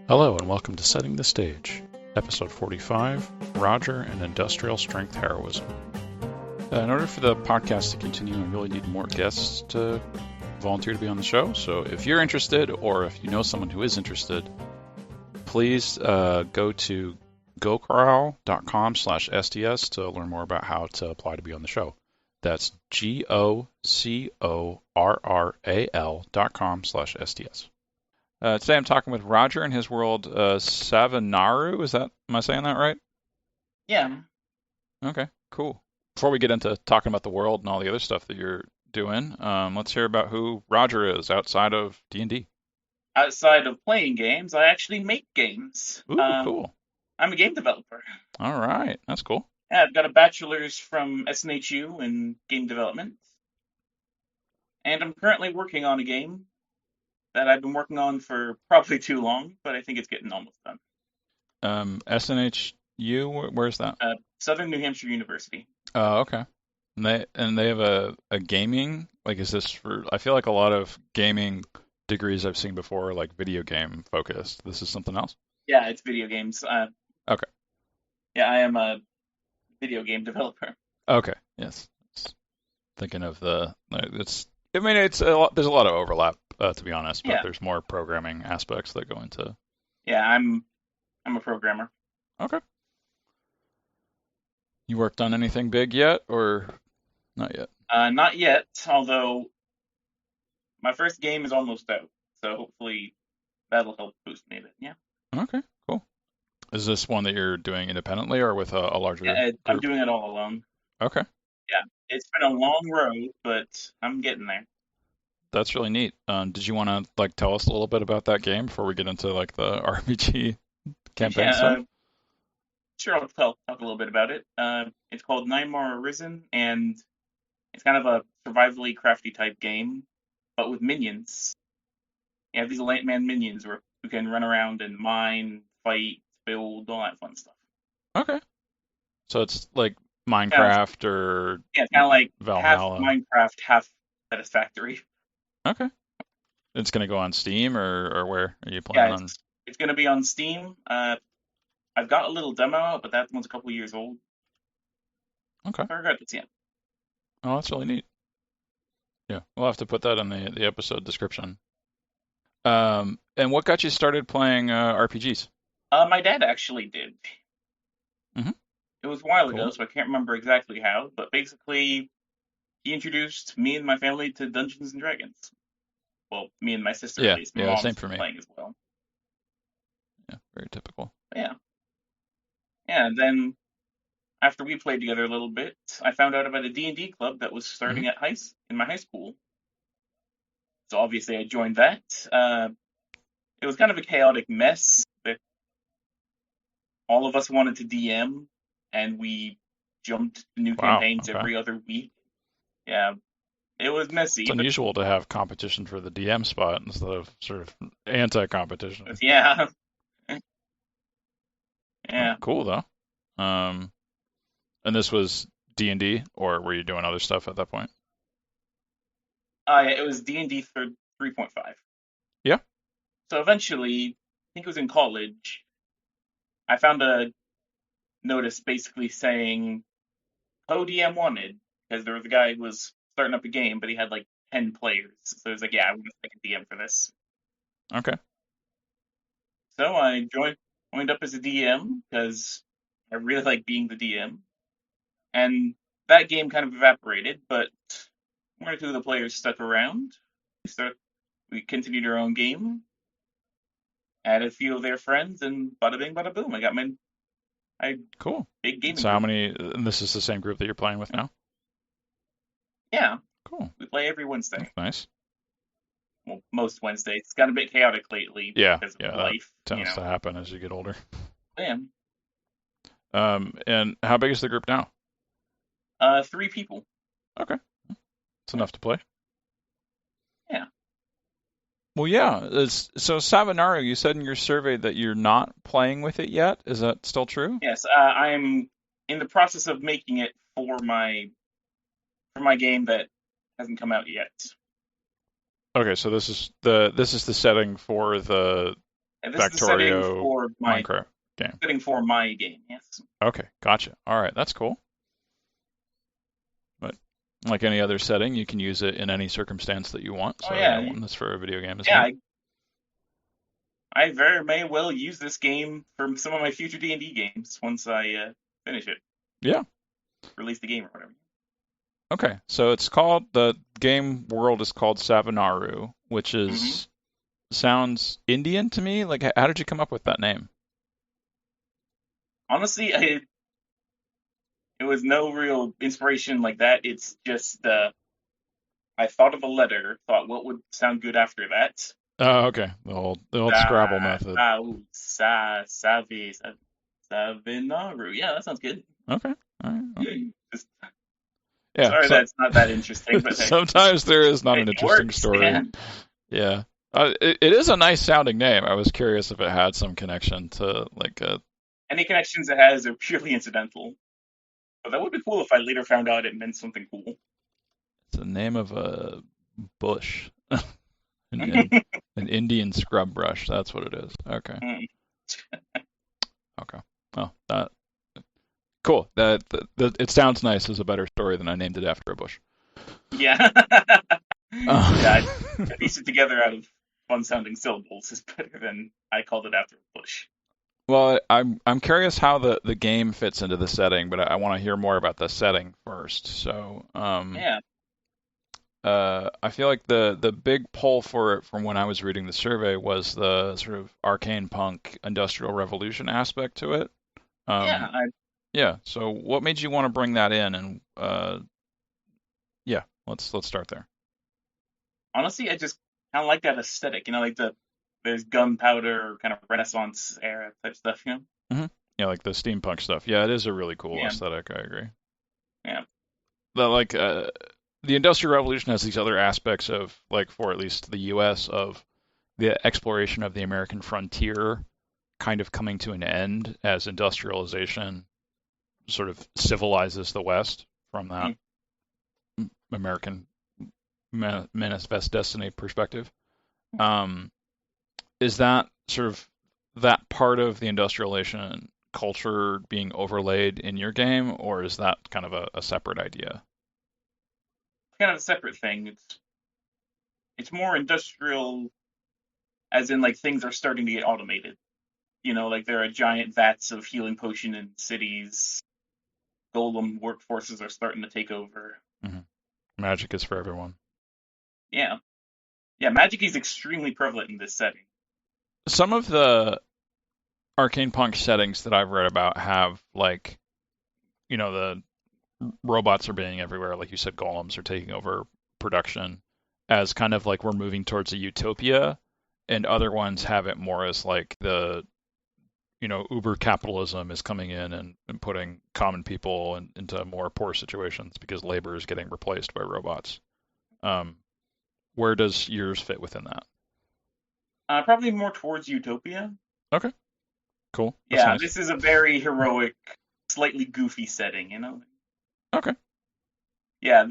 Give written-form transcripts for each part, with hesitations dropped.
Hello and welcome to Setting the Stage, Episode 45, Roger and Industrial Strength Heroism. In order for the podcast to continue, I really need more guests to volunteer to be on the show. So if you're interested, or if you know someone who is interested, please go to gocorral.com/STS to learn more about how to apply to be on the show. That's GOCORRAL.com/STS. Today I'm talking with Roger and his world, Savinaru. Am I saying that right? Yeah. Okay, cool. Before we get into talking about the world and all the other stuff that you're doing, let's hear about who Roger is outside of D&D. Outside of playing games, I actually make games. Ooh, cool. I'm a game developer. All right, that's cool. Yeah, I've got a bachelor's from SNHU in game development. And I'm currently working on a game that I've been working on for probably too long, but I think it's getting almost done. SNHU, where's that? Southern New Hampshire University. Oh, okay. And they have a gaming, like, is this for, I feel like a lot of gaming degrees I've seen before are like video game focused. This is something else? Yeah, it's video games. Okay. Yeah, I am a video game developer. Okay, yes. Thinking of there's a lot of overlap, to be honest, but there's more programming aspects that go into. Yeah, I'm a programmer. Okay. You worked on anything big yet, or not yet? Not yet, although my first game is almost out, so hopefully that'll help boost me a bit. Yeah. Okay, cool. Is this one that you're doing independently or with a larger group? I'm doing it all alone. Okay. Yeah, it's been a long road, but I'm getting there. That's really neat. Did you want to tell us a little bit about that game before we get into the RPG campaign stuff? Sure, I'll talk a little bit about it. It's called Nine More Arisen, and it's kind of a survivally crafty type game, but with minions. You have these Lightman minions who can run around and mine, fight, build, all that fun stuff. Okay. So it's like Minecraft or it's kind of like Valhalla. Half Minecraft, half Satisfactory. Okay. It's going to go on Steam or where are you planning on? It's going to be on Steam. I've got a little demo out, but that one's a couple years old. Okay. Regardless, yeah. Oh, that's really neat. Yeah, we'll have to put that in the episode description. And what got you started playing RPGs? My dad actually did. Mm-hmm. It was a while ago, so I can't remember exactly how, but basically he introduced me and my family to Dungeons and Dragons. Well, me and my sister, at least. My mom's same for me. Playing as well. Yeah, very typical. Yeah. Yeah, and then after we played together a little bit, I found out about a D&D club that was starting in my high school. So obviously I joined that. It was kind of a chaotic mess. All of us wanted to DM, and we jumped to new campaigns every other week. Yeah, it was messy. It's unusual to have competition for the DM spot instead of sort of anti-competition. Yeah. Yeah. Oh, cool though. And this was D&D, or were you doing other stuff at that point? It was D&D 3.5. Yeah. So eventually, I think it was in college, I found a notice basically saying co-DM wanted, because there was a guy who was starting up a game, but he had 10 players. So it was I want to take a DM for this. Okay. So I joined up as a DM because I really like being the DM. And that game kind of evaporated, but one or two of the players stuck around. We continued our own game, added a few of their friends, and bada bing, bada boom. I got cool. Big gaming. So how many? And this is the same group that you're playing with now? Yeah. Cool. We play every Wednesday. That's nice. Well, most Wednesdays. It's gotten a bit chaotic lately. Because of life. That tends to happen as you get older. Yeah. And how big is the group now? 3 people. Okay. It's enough to play. Yeah. Well, yeah. So Savinaru, you said in your survey that you're not playing with it yet. Is that still true? Yes, I'm in the process of making it for my game that hasn't come out yet. Okay, so this is the setting for the And this is the Factorio Minecraft game. setting for my game. Yes. Okay, gotcha. All right, that's cool. But like any other setting, you can use it in any circumstance that you want. So Oh yeah, one that's for a video game is yeah. neat. I very may well use this game for some of my future D&D games once I finish it. Yeah. Release the game or whatever. Okay, so the game world is called Savinaru, which is sounds Indian to me. Like, how did you come up with that name? Honestly, it was no real inspiration like that. It's just I thought of a letter, thought what would sound good after that. Oh, okay. The old Scrabble method. Savinaru. Yeah, that sounds good. Okay. All right. Well, Yeah, sorry, that's not that interesting, but sometimes there is not an interesting story. Man. Yeah. It is a nice sounding name. I was curious if it had some connection to like a. Any connections it has are purely incidental. But that would be cool if I later found out it meant something cool. It's the name of a bush. An Indian scrub brush. That's what it is. Okay. Okay. Well, cool. That it sounds nice as a better story than I named it after a bush. Yeah. Yeah, I pieced it together out of fun-sounding syllables is better than I called it after a bush. Well, I'm curious how the game fits into the setting, but I want to hear more about the setting first. So, yeah. I feel like the big pull for it from when I was reading the survey was the sort of arcane punk industrial revolution aspect to it. Yeah. So what made you want to bring that in? And yeah, let's start there. Honestly, I just kind of like that aesthetic. Like there's gunpowder, kind of Renaissance era type stuff. Mm-hmm. Yeah, like the steampunk stuff. Yeah, it is a really cool aesthetic. I agree. Yeah. The Industrial Revolution has these other aspects of, like, for at least the U.S., of the exploration of the American frontier kind of coming to an end as industrialization sort of civilizes the West from that American manifest destiny perspective. Is that sort of that part of the industrialization culture being overlaid in your game, or is that kind of a separate idea? Kind of a separate thing. It's more industrial, as in like things are starting to get automated. Like there are giant vats of healing potion in cities. Golem workforces are starting to take over. Mm-hmm. Magic is for everyone. Yeah. Yeah, magic is extremely prevalent in this setting. Some of the arcane punk settings that I've read about have, like, the robots are being everywhere. Like you said, golems are taking over production as kind of like we're moving towards a utopia, and other ones have it more as like the uber capitalism is coming in and putting common people into more poor situations because labor is getting replaced by robots. Where does yours fit within that? Probably more towards utopia. Okay, cool. That's yeah, nice. This is a very heroic, slightly goofy setting, Okay. Yeah,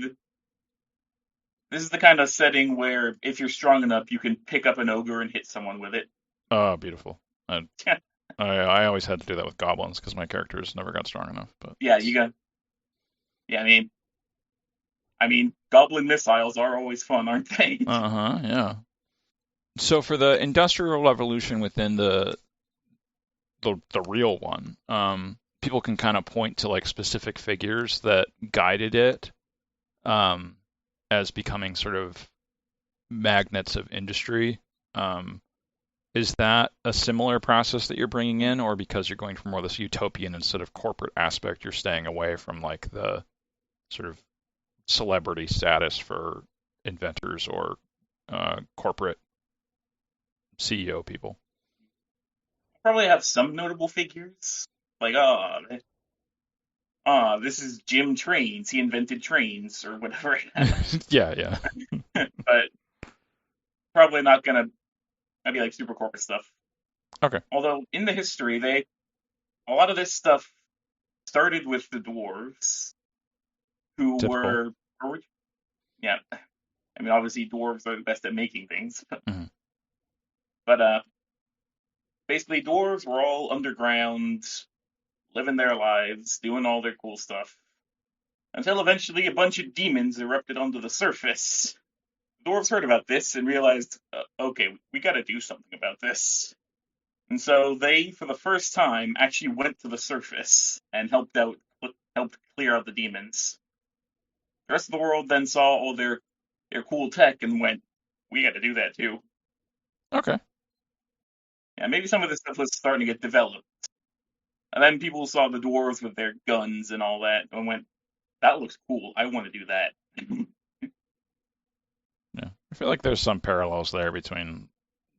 this is the kind of setting where if you're strong enough, you can pick up an ogre and hit someone with it. Oh, beautiful. I always had to do that with goblins because my characters never got strong enough. But yeah, you got. Yeah, I mean, goblin missiles are always fun, aren't they? Yeah. So for the Industrial Revolution within the real one, people can kind of point to like specific figures that guided it, as becoming sort of magnets of industry. Is that a similar process that you're bringing in, or because you're going for more this utopian instead of corporate aspect, you're staying away from like the sort of celebrity status for inventors or corporate CEO people? Probably have some notable figures, like this is Jim Trains. He invented trains or whatever. Yeah. But probably not gonna be like super corporate stuff. Okay. Although in the history, a lot of this stuff started with the dwarves, who Typical. yeah. I mean, obviously dwarves are the best at making things, Mm-hmm. but basically dwarves were all underground, living their lives, doing all their cool stuff, until eventually a bunch of demons erupted onto the surface. The dwarves heard about this and realized, okay, we got to do something about this. And so they, for the first time, actually went to the surface and helped clear out the demons. The rest of the world then saw all their cool tech and went, we got to do that too. Okay. Yeah, maybe some of this stuff was starting to get developed. And then people saw the dwarves with their guns and all that and went, that looks cool. I want to do that. Yeah. I feel like there's some parallels there between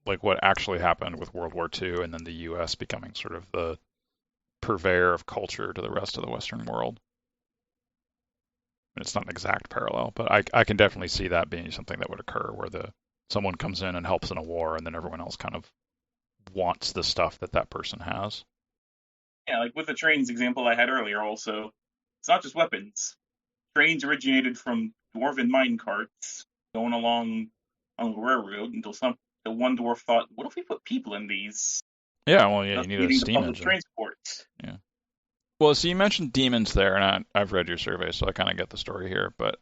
like what actually happened with World War II and then the US becoming sort of the purveyor of culture to the rest of the Western world. It's not an exact parallel, but I can definitely see that being something that would occur where someone comes in and helps in a war and then everyone else kind of wants the stuff that person has. Yeah, like with the trains example I had earlier also, it's not just weapons. Trains originated from dwarven mine carts going along on the railroad until the one dwarf thought, what if we put people in these? Yeah, well, yeah, Thus you need a leading to steam public engine. transport. Yeah. Well, so you mentioned demons there, and I've read your survey, so I kind of get the story here. But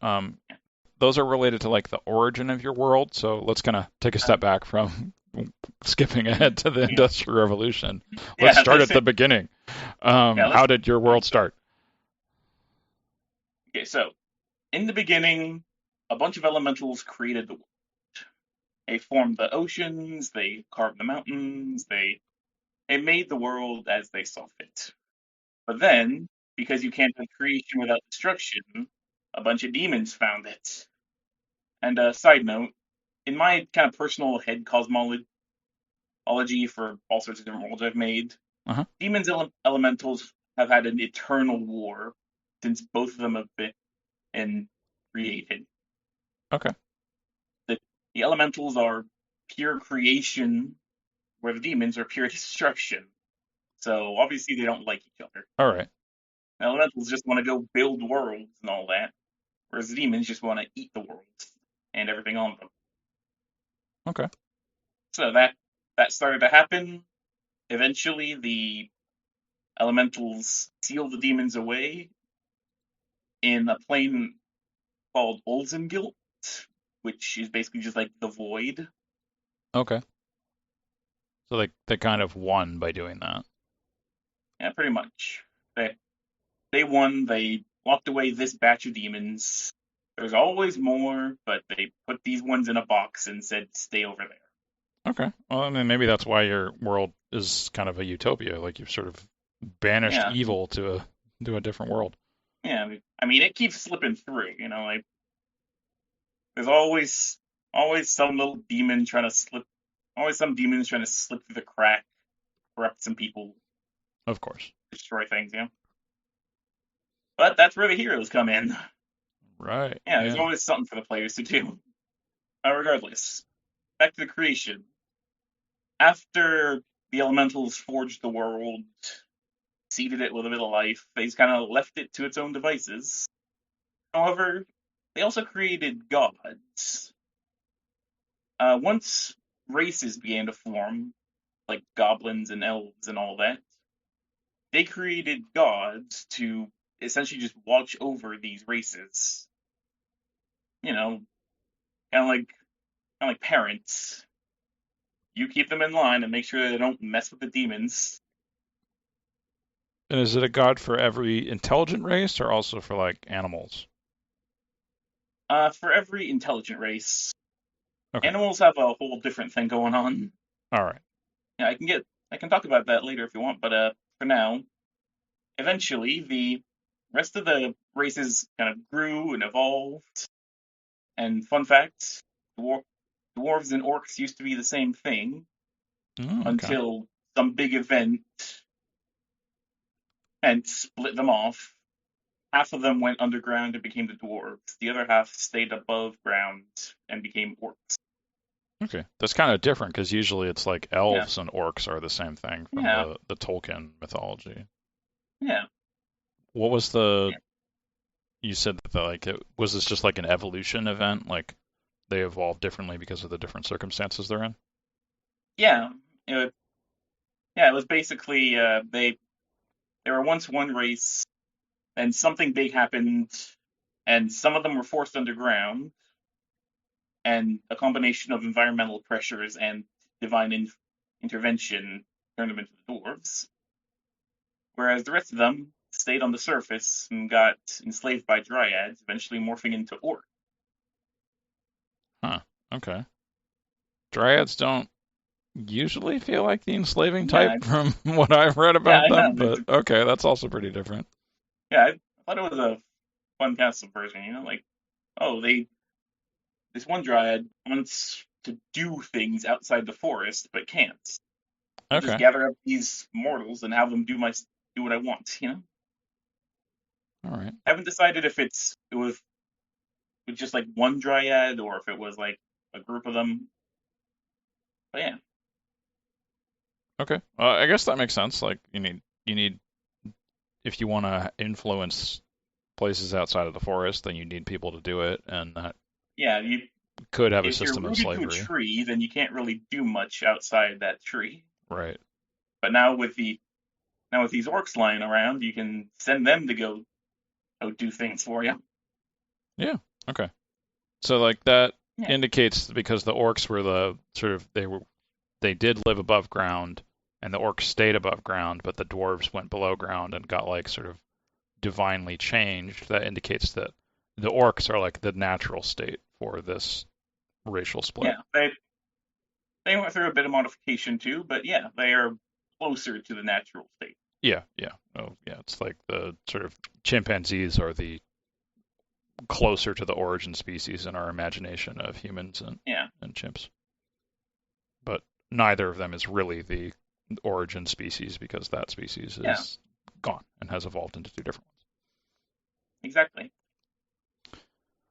those are related to like the origin of your world. So let's kind of take a step back from skipping ahead to the Yeah, Industrial Revolution. Let's yeah, start at the beginning. yeah. How did your world start? Okay, so in the beginning, a bunch of elementals created the world. They formed the oceans, they carved the mountains, they made the world as they saw fit. But then, because you can't have creation without destruction, a bunch of demons found it. And a side note, in my kind of personal head cosmology for all sorts of different worlds I've made, Uh-huh. demons elementals have had an eternal war since both of them have been created. Okay. The elementals are pure creation, where the demons are pure destruction. So obviously they don't like each other. All right. The elementals just want to go build worlds and all that, whereas the demons just want to eat the worlds and everything on them. Okay. So that started to happen. Eventually, the elementals seal the demons away in a plane called Olzengilt, which is basically just like the void. Okay. So they kind of won by doing that. Yeah, pretty much. They won. They locked away this batch of demons. There's always more, but they put these ones in a box and said, "Stay over there." Okay. Well, I mean, maybe that's why your world is kind of a utopia. Like you've sort of banished Yeah, evil to a different world. yeah. I mean, it keeps slipping through. Like there's always some little demon trying to slip. Always some demons trying to slip through the crack, corrupt some people, Of course. destroy things. But that's where the heroes come in. Right. Yeah, there's Yeah. always something for the players to do. Regardless, back to the creation. After the elementals forged the world, seeded it with a bit of life, they just kind of left it to its own devices. However, they also created gods. Once races began to form, like goblins and elves and all that, they created gods to essentially just watch over these races. You know, kind of like parents. You keep them in line and make sure they don't mess with the demons. And is it a god for every intelligent race or also for like animals? For every intelligent race, Okay. animals have a whole different thing going on. All right. Yeah, I can talk about that later if you want, but for now, eventually the rest of the races kind of grew and evolved. And fun fact, dwarves and orcs used to be the same thing Oh, okay. until some big event and split them off. Half of them went underground and became the dwarves. The other half stayed above ground and became orcs. Okay. That's kind of different because usually it's like Yeah, elves and orcs are the same thing from yeah, the Tolkien mythology. yeah. What was you said that was this just like an evolution event? Like they evolved differently because of the different circumstances they're in? Yeah, uh, Yeah, it was basically they were once one race, and something big happened, and some of them were forced underground, and a combination of environmental pressures and divine intervention turned them into the dwarves. Whereas the rest of them stayed on the surface and got enslaved by dryads, eventually morphing into orcs. Huh. Okay. Dryads don't usually feel like the enslaving Yeah, type from what I've read yeah, about I know. them, but okay, that's also pretty different. Yeah, I thought it was a fun kind of subversion. Like, oh, this one dryad wants to do things outside the forest, but can't. I'll just Okay. gather up these mortals and have them do what I want. All right. I haven't decided if it was just like one dryad or if it was like a group of them. But yeah, Okay. I guess that makes sense. Like you need if you want to influence places outside of the forest, then you need people to do it, and that yeah. could have a If you're system of rooted to a slavery. tree, then you can't really do much outside that tree. Right. But now with these orcs lying around, you can send them to go do things for you. Yeah. Okay. So like that Yeah, indicates because the orcs were the sort of they did live above ground and the orcs stayed above ground, but the dwarves went below ground and got like sort of divinely changed. That indicates that the orcs are like the natural state for this racial split. yeah. They went through a bit of modification too, but yeah, they are closer to the natural state. Yeah, yeah. Oh, yeah. It's like the sort of chimpanzees are the closer to the origin species in our imagination of humans Yeah, and chimps. But neither of them is really the origin species because that species yeah, is gone and has evolved into two different ones. exactly.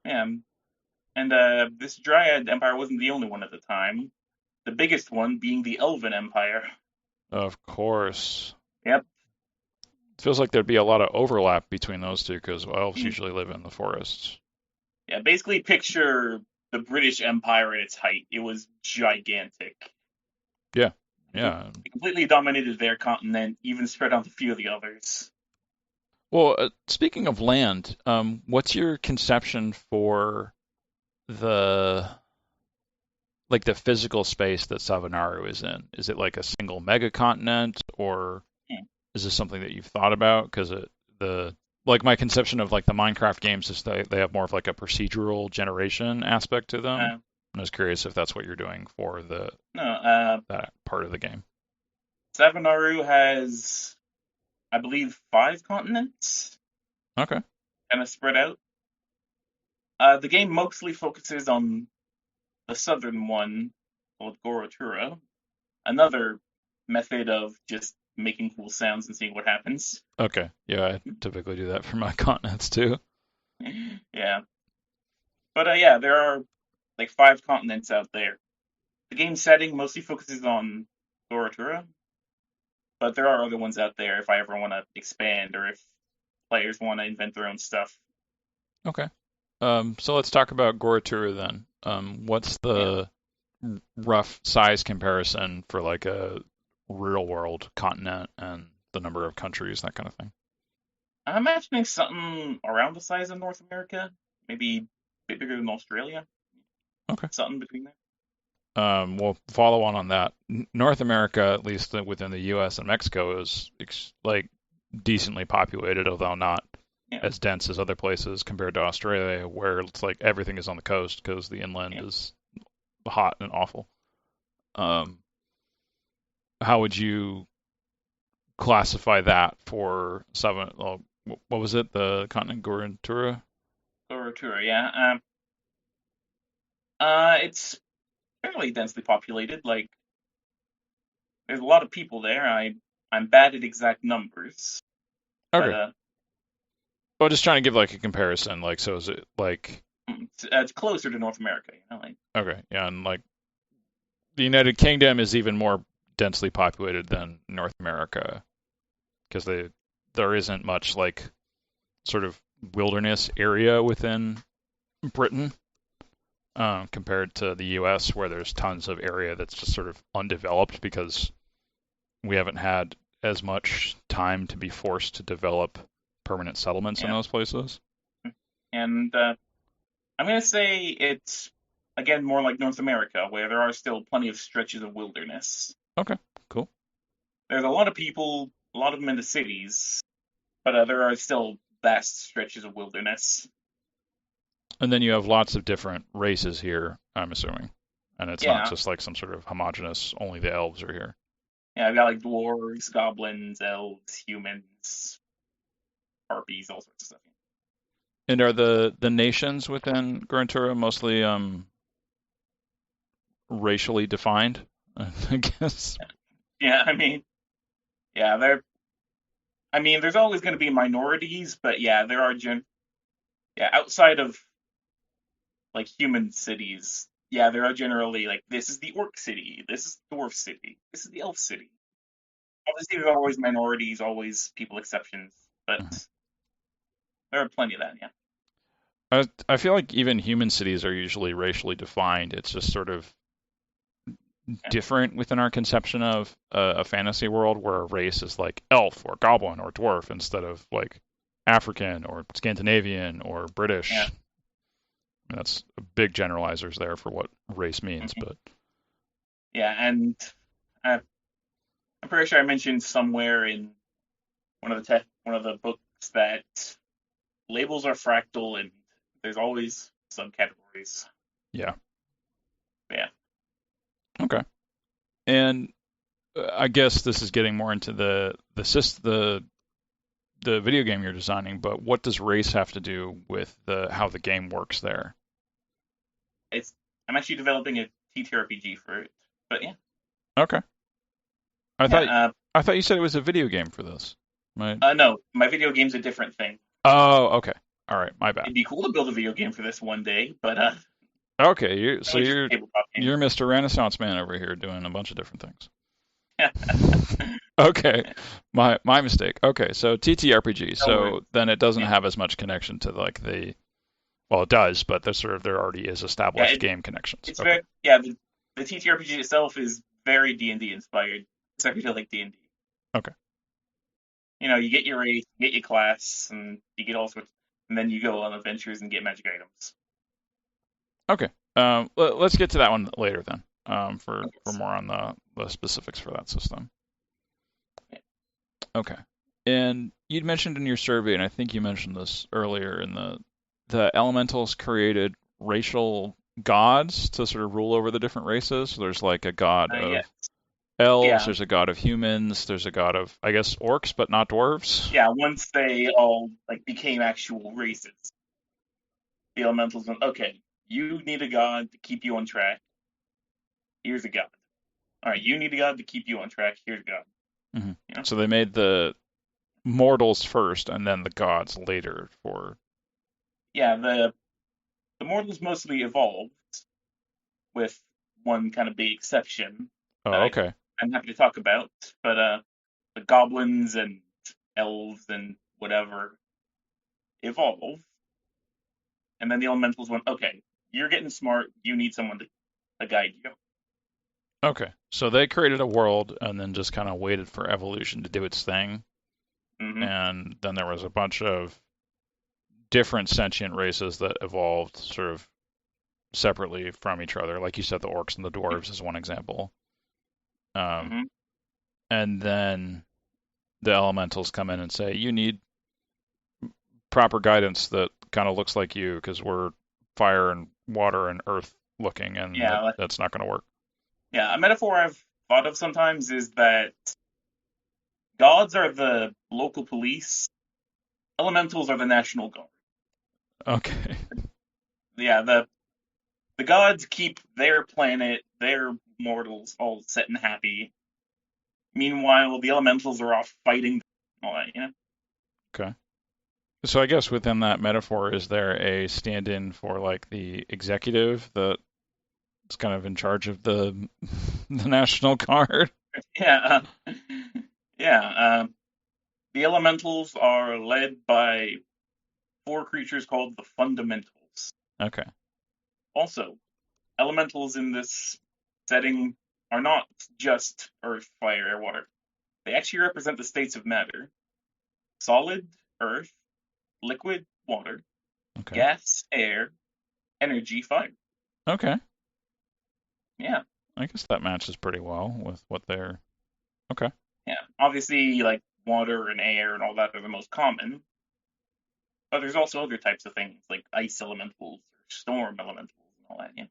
Yeah, and this Dryad Empire wasn't the only one at the time. The biggest one being the Elven Empire. Of course. Yep. It feels like there'd be a lot of overlap between those two because elves Mm. usually live in the forests. Yeah, basically picture the British Empire at its height. It was gigantic. Yeah, yeah. It completely dominated their continent, even spread on a few of the others. Well, speaking of land, what's your conception for the like the physical space that Savinaru is in? Is it like a single megacontinent, or Hmm. is this something that you've thought about? Because the like my conception of like the Minecraft games is they have more of like a procedural generation aspect to them. Uh, I was curious if that's what you're doing for the no, that part of the game. Savinaru has, I believe, 5 continents, Okay. kind of spread out. The game mostly focuses on the southern one, called Gorotura, another method of just making cool sounds and seeing what happens. Okay. Yeah, I typically do that for my continents too. Yeah, but yeah, there are like 5 continents out there. The game setting mostly focuses on Gorotura, but there are other ones out there if I ever want to expand or if players want to invent their own stuff. Okay. So let's talk about Gorotura then. What's Yeah, the rough size comparison for like a real world continent and the number of countries, that kind of thing? I'm imagining something around the size of North America, maybe a bit bigger than Australia, Okay. something between there. We'll follow on that. North America, at least within the U.S. and Mexico, is like decently populated, although not Yeah, as dense as other places compared to Australia, where it's like everything is on the coast because the yeah. inland is hot and awful. Um, how would you classify that for seven? What was it? The continent Gorentura? Gorotura, yeah. It's fairly densely populated. Like, there's a lot of people there. I'm bad at exact numbers, but Okay. Well, just trying to give like a comparison. Like, so is it like it's closer to North America. Like okay, yeah, and like the United Kingdom is even more densely populated than North America because there isn't much like sort of wilderness area within Britain compared to the U.S. where there's tons of area that's just sort of undeveloped because we haven't had as much time to be forced to develop permanent settlements in Yeah. those places. And I'm going to say it's, again, more like North America, where there are still plenty of stretches of wilderness. Okay, cool. There's a lot of people, a lot of them in the cities, but there are still vast stretches of wilderness. And then you have lots of different races here, I'm assuming. And it's not Yeah. just like some sort of homogenous, only the elves are here. Yeah, I've got like dwarves, goblins, elves, humans, harpies, all sorts of stuff. And are the nations within Grantura mostly racially defined? I guess. Yeah, yeah, there's always going to be minorities, but yeah, there are outside of like human cities, yeah, there are generally like this is the orc city, this is the dwarf city, this is the elf city. Obviously, there are always minorities, always people exceptions, but Mhm. there are plenty of that. Yeah. I feel like even human cities are usually racially defined. It's just sort of Yeah. different within our conception of a fantasy world where a race is like elf or goblin or dwarf instead of like African or Scandinavian or British. Yeah. That's big generalizers there for what race means, Mhm. but Yeah, and uh, I'm pretty sure I mentioned somewhere in one of the books that labels are fractal and there's always subcategories. yeah. Yeah. Okay. And I guess this is getting more into the video game you're designing, but what does race have to do with how the game works there? I'm actually developing a TTRPG for it. But yeah. Okay. I thought Yeah, I thought you said it was a video game for this. Right? no, my video game's a different thing. Oh, okay. All right, my bad. It'd be cool to build a video game for this one day, but Okay, you so only just you're a tabletop game. you're Mr. Renaissance Man over here doing a bunch of different things. Yeah. Okay, my mistake. Okay, so TTRPG. No worries. So then it doesn't Yeah. have as much connection to like well, it does, but there already is Yeah, established game connections. it's Okay. very yeah, the TTRPG itself is very D&D inspired. It's actually like D&D. Okay. You get your race, you get your class, and you get all sorts, and then you go on adventures and get magic items. Okay. Let's get to that one later then. For Okay. more on the specifics for that system. Yeah. Okay. And you'd mentioned in your survey, and I think you mentioned this earlier, in the elementals created racial gods to sort of rule over the different races. So there's like a god Yeah. of elves, Yeah. there's a god of humans, there's a god of, I guess, orcs, but not dwarves. Yeah. Once they all like became actual races, the elementals went, okay, you need a god to keep you on track. Here's a god. All right, you need a god to keep you on track. Here's a god. hmm You know? So they made the mortals first and then the gods later for. Yeah. The mortals mostly evolved, with one kind of big exception that Oh, okay. I'm happy to talk about. But the goblins and elves and whatever evolve, and then the elementals went, okay, you're getting smart. You need someone to guide you. Okay. So they created a world and then just kind of waited for evolution to do its thing. Hmm. And then there was a bunch of different sentient races that evolved sort of separately from each other. Like you said, the orcs and the dwarves is one example. Um, Hmm. and then the elementals come in and say, you need proper guidance that kind of looks like you because we're fire and water and earth looking, and Yeah, that's not going to work. yeah. A metaphor I've thought of sometimes is that gods are the local police, elementals are the national guard. Okay. Yeah, the gods keep their planet, their mortals all set and happy. Meanwhile, the elementals are off fighting all that. Okay. So I guess within that metaphor, is there a stand-in for like the executive that's kind of in charge of the the National Guard? Yeah, yeah. The elementals are led by four creatures called the fundamentals. Okay. Also, elementals in this setting are not just earth, fire, air, water. they actually represent the states of matter: solid, earth; liquid, water; Okay. gas, air; energy, fire. Okay. Yeah, I guess that matches pretty well with what they're. Okay. yeah. Obviously, like water and air and all that are the most common, but there's also other types of things like ice elementals or storm elementals and all that. Yeah,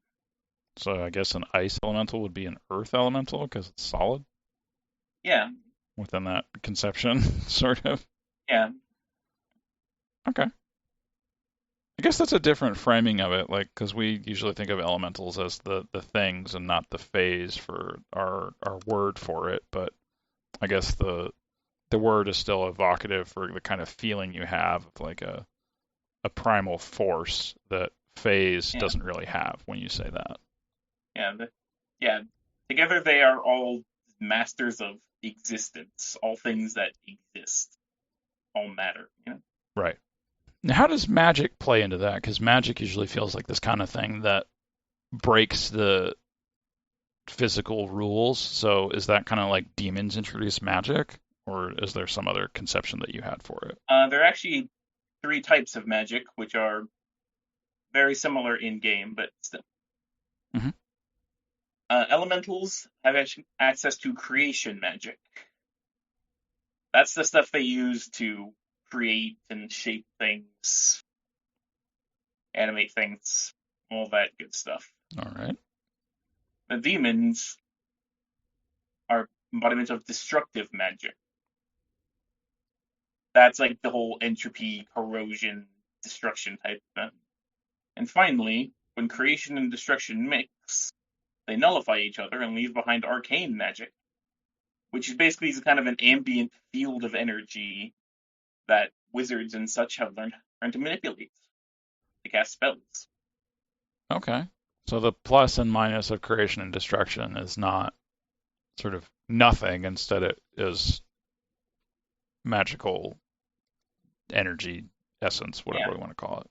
So I guess an ice elemental would be an earth elemental because it's solid yeah, within that conception, sort of. yeah, Okay. I guess that's a different framing of it, like because we usually think of elementals as the things and not the phase for our word for it. But I guess the word is still evocative for the kind of feeling you have of like a primal force that phase yeah, doesn't really have when you say that. yeah, yeah. Together, they are all masters of existence, all things that exist, all matter. You know? Right. Now, how does magic play into that? Because magic usually feels like this kind of thing that breaks the physical rules. So is that kind of like demons introduce magic, or is there some other conception that you had for it? There are actually three types of magic, which are very similar in game, but still. Hmm. Elementals have access to creation magic. That's the stuff they use to create and shape things, animate things, all that good stuff. All right. The demons are embodiments of destructive magic. That's like the whole entropy, corrosion, destruction type thing. And finally, when creation and destruction mix, they nullify each other and leave behind arcane magic, which is basically kind of an ambient field of energy that wizards and such have learned to manipulate to cast spells. Okay. So the plus and minus of creation and destruction is not sort of nothing. Instead, it is magical energy, essence, whatever Yeah, we want to call it.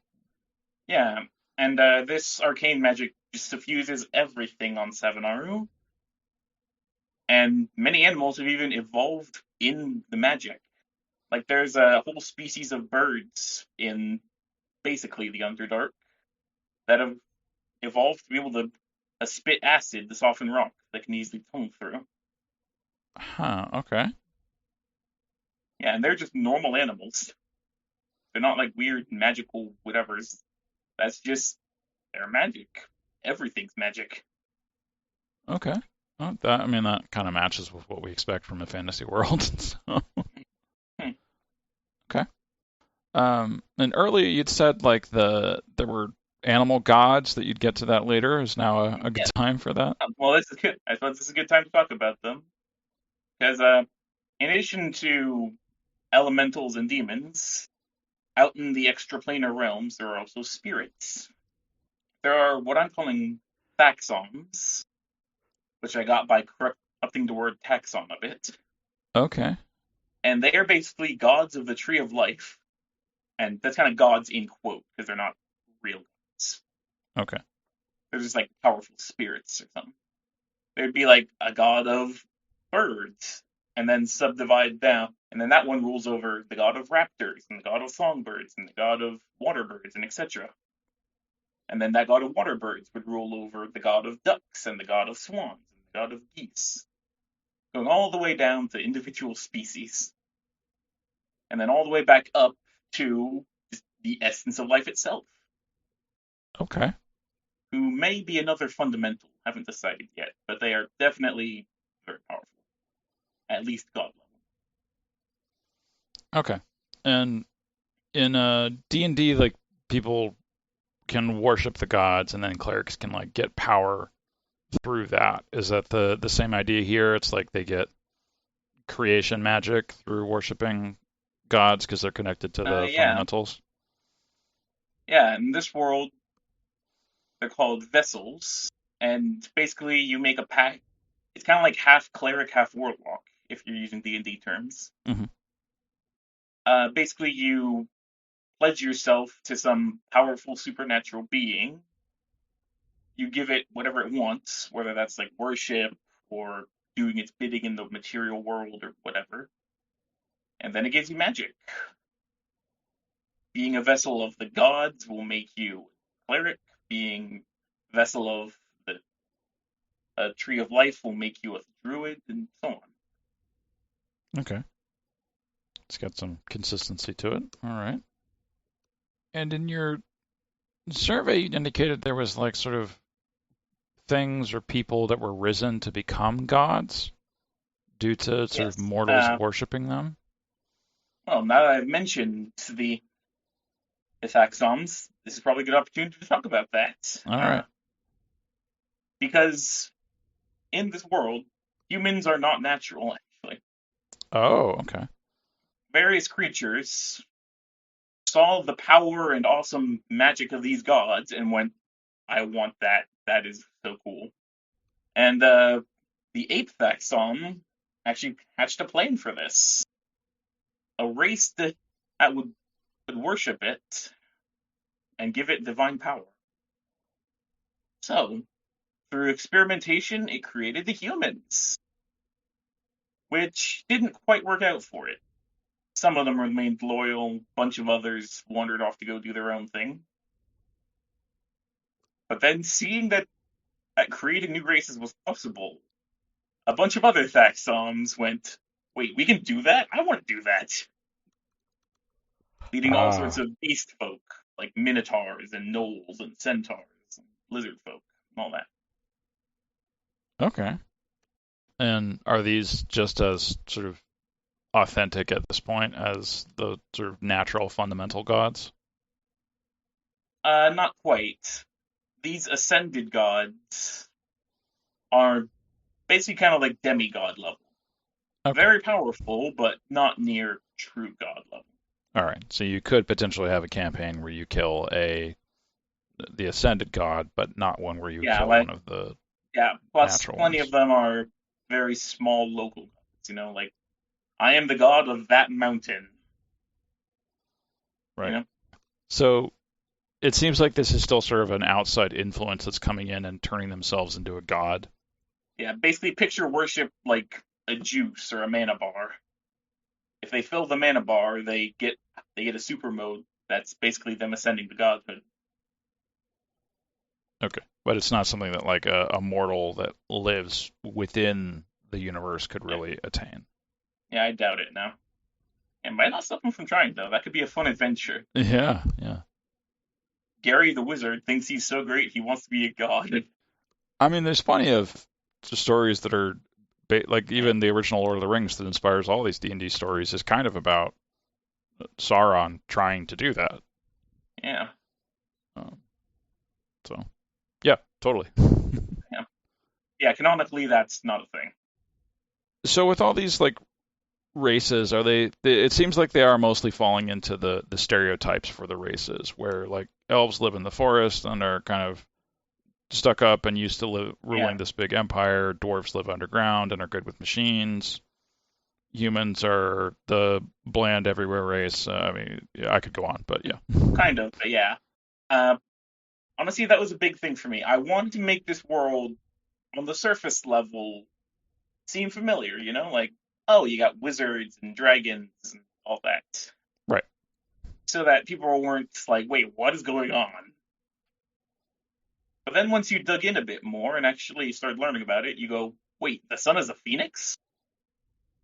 yeah. And this arcane magic just suffuses everything on Savinaru, and many animals have even evolved in the magic. Like there's a whole species of birds in basically the Underdark that have evolved to be able to spit acid to soften rock that can easily tunnel through. Huh. Okay. Yeah, and they're just normal animals. They're not like weird magical whatevers. That's just their magic. Everything's magic. Okay. Well, that I mean that kind of matches with what we expect from a fantasy world. So, Hmm. okay. And earlier you'd said like there were animal gods that you'd get to that later. Is now a good Yeah. time for that? Well, this is good. I thought this is a good time to talk about them because, in addition to elementals and demons, out in the extraplanar realms, there are also spirits. There are what I'm calling taxons, which I got by corrupting the word taxon a bit. Okay. And they are basically gods of the tree of life. And that's kind of gods in quote, because they're not real gods. Okay. They're just like powerful spirits or something. There'd be like a god of birds, and then subdivide down. And then that one rules over the god of raptors, and the god of songbirds, and the god of water birds, and etc. And then that god of water birds would rule over the god of ducks, and the god of swans, and the god of geese, going all the way down to individual species, and then all the way back up to just the essence of life itself, Okay. who may be another fundamental. Haven't decided yet, but they are definitely very powerful, at least god level. Okay. And in D&D, like people can worship the gods, and then clerics can like get power through that. Is that the same idea here? It's like they get creation magic through worshiping gods because they're connected to the Yeah, fundamentals. yeah. In this world, they're called vessels, and basically you make a pact. It's kind of like half cleric, half warlock, if you're using D&D terms. Hmm. Basically, you pledge yourself to some powerful supernatural being. You give it whatever it wants, whether that's like worship or doing its bidding in the material world or whatever. And then it gives you magic. Being a vessel of the gods will make you a cleric. Being a vessel of the tree of life will make you a druid, and so on. Okay. It's got some consistency to it. All right. And in your survey, you indicated there was like sort of things or people that were risen to become gods due to sort of mortals worshipping them. Well, now that I've mentioned the taxons, this is probably a good opportunity to talk about that. All right. Because in this world, humans are not natural, actually. Oh, okay. Various creatures saw the power and awesome magic of these gods and went, I want that. That is so cool. And the ape taxon actually hatched a plan for this. A race that would worship it and give it divine power. So, through experimentation, it created the humans, which didn't quite work out for it. Some of them remained loyal, a bunch of others wandered off to go do their own thing. But then, seeing that creating new races was possible, a bunch of other taxons went, wait, we can do that? I want to do that. Leading all sorts of beast folk, like minotaurs and gnolls and centaurs and lizard folk and all that. Okay. And are these just as sort of authentic at this point as the sort of natural fundamental gods? Not quite. These ascended gods are basically kind of like demigod level. Okay. Very powerful, but not near true god level. All right, so you could potentially have a campaign where you kill the ascended god, but not one where you kill one of the plus plenty of them are very small local gods. You know, like I am the god of that mountain. Right. You know? So it seems like this is still sort of an outside influence that's coming in and turning themselves into a god. Yeah, basically picture worship like a juice or a mana bar. If they fill the mana bar, they get a super mode that's basically them ascending to godhood. Okay, but it's not something that like a mortal that lives within the universe could really attain. Yeah, I doubt it now. And might not stop them from trying, though. That could be a fun adventure. Yeah. Gary the wizard thinks he's so great he wants to be a god. I mean, there's plenty of stories that are like even the original Lord of the Rings that inspires all these D&D stories is kind of about Sauron trying to do that. Yeah. So, yeah, totally. Yeah, canonically that's not a thing. So with all these like races, are they? It seems like they are mostly falling into the stereotypes for the races, where like elves live in the forest and are kind of stuck up and used to live ruling this big empire. Dwarves live underground and are good with machines. Humans are the bland everywhere race. I mean, I could go on, but yeah. Kind of, but yeah. Honestly, that was a big thing for me. I wanted to make this world, on the surface level, seem familiar, you know? Like, oh, you got wizards and dragons and all that. Right. So that people weren't like, wait, what is going on? But then once you dug in a bit more and actually started learning about it, you go, wait, the sun is a phoenix?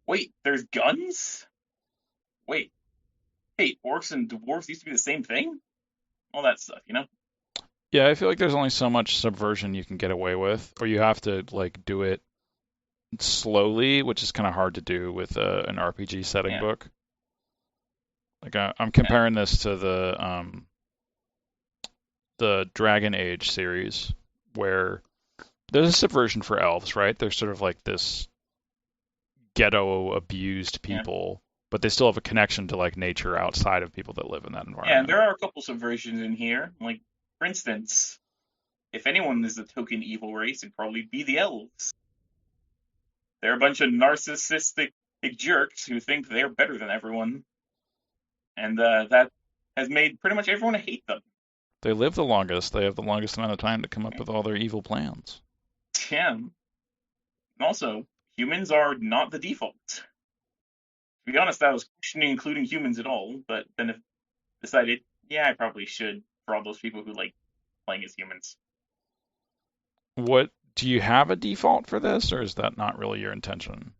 Wait, there's guns? Wait, hey, orcs and dwarves used to be the same thing? All that stuff, you know? Yeah, I feel like there's only so much subversion you can get away with, or you have to like do it slowly, which is kind of hard to do with an RPG setting book. Like I'm comparing this to the Dragon Age series, where there's a subversion for elves, right? They're sort of like this ghetto abused people, but they still have a connection to like nature outside of people that live in that environment. Yeah, and there are a couple subversions in here. Like, for instance, if anyone is a token evil race, it'd probably be the elves. They're a bunch of narcissistic jerks who think they're better than everyone. And that has made pretty much everyone hate them. They live the longest. They have the longest amount of time to come up with all their evil plans. Yeah. And also, humans are not the default. To be honest, I was questioning including humans at all, but then I decided, yeah, I probably should for all those people who like playing as humans. What do you have a default for this, or is that not really your intention?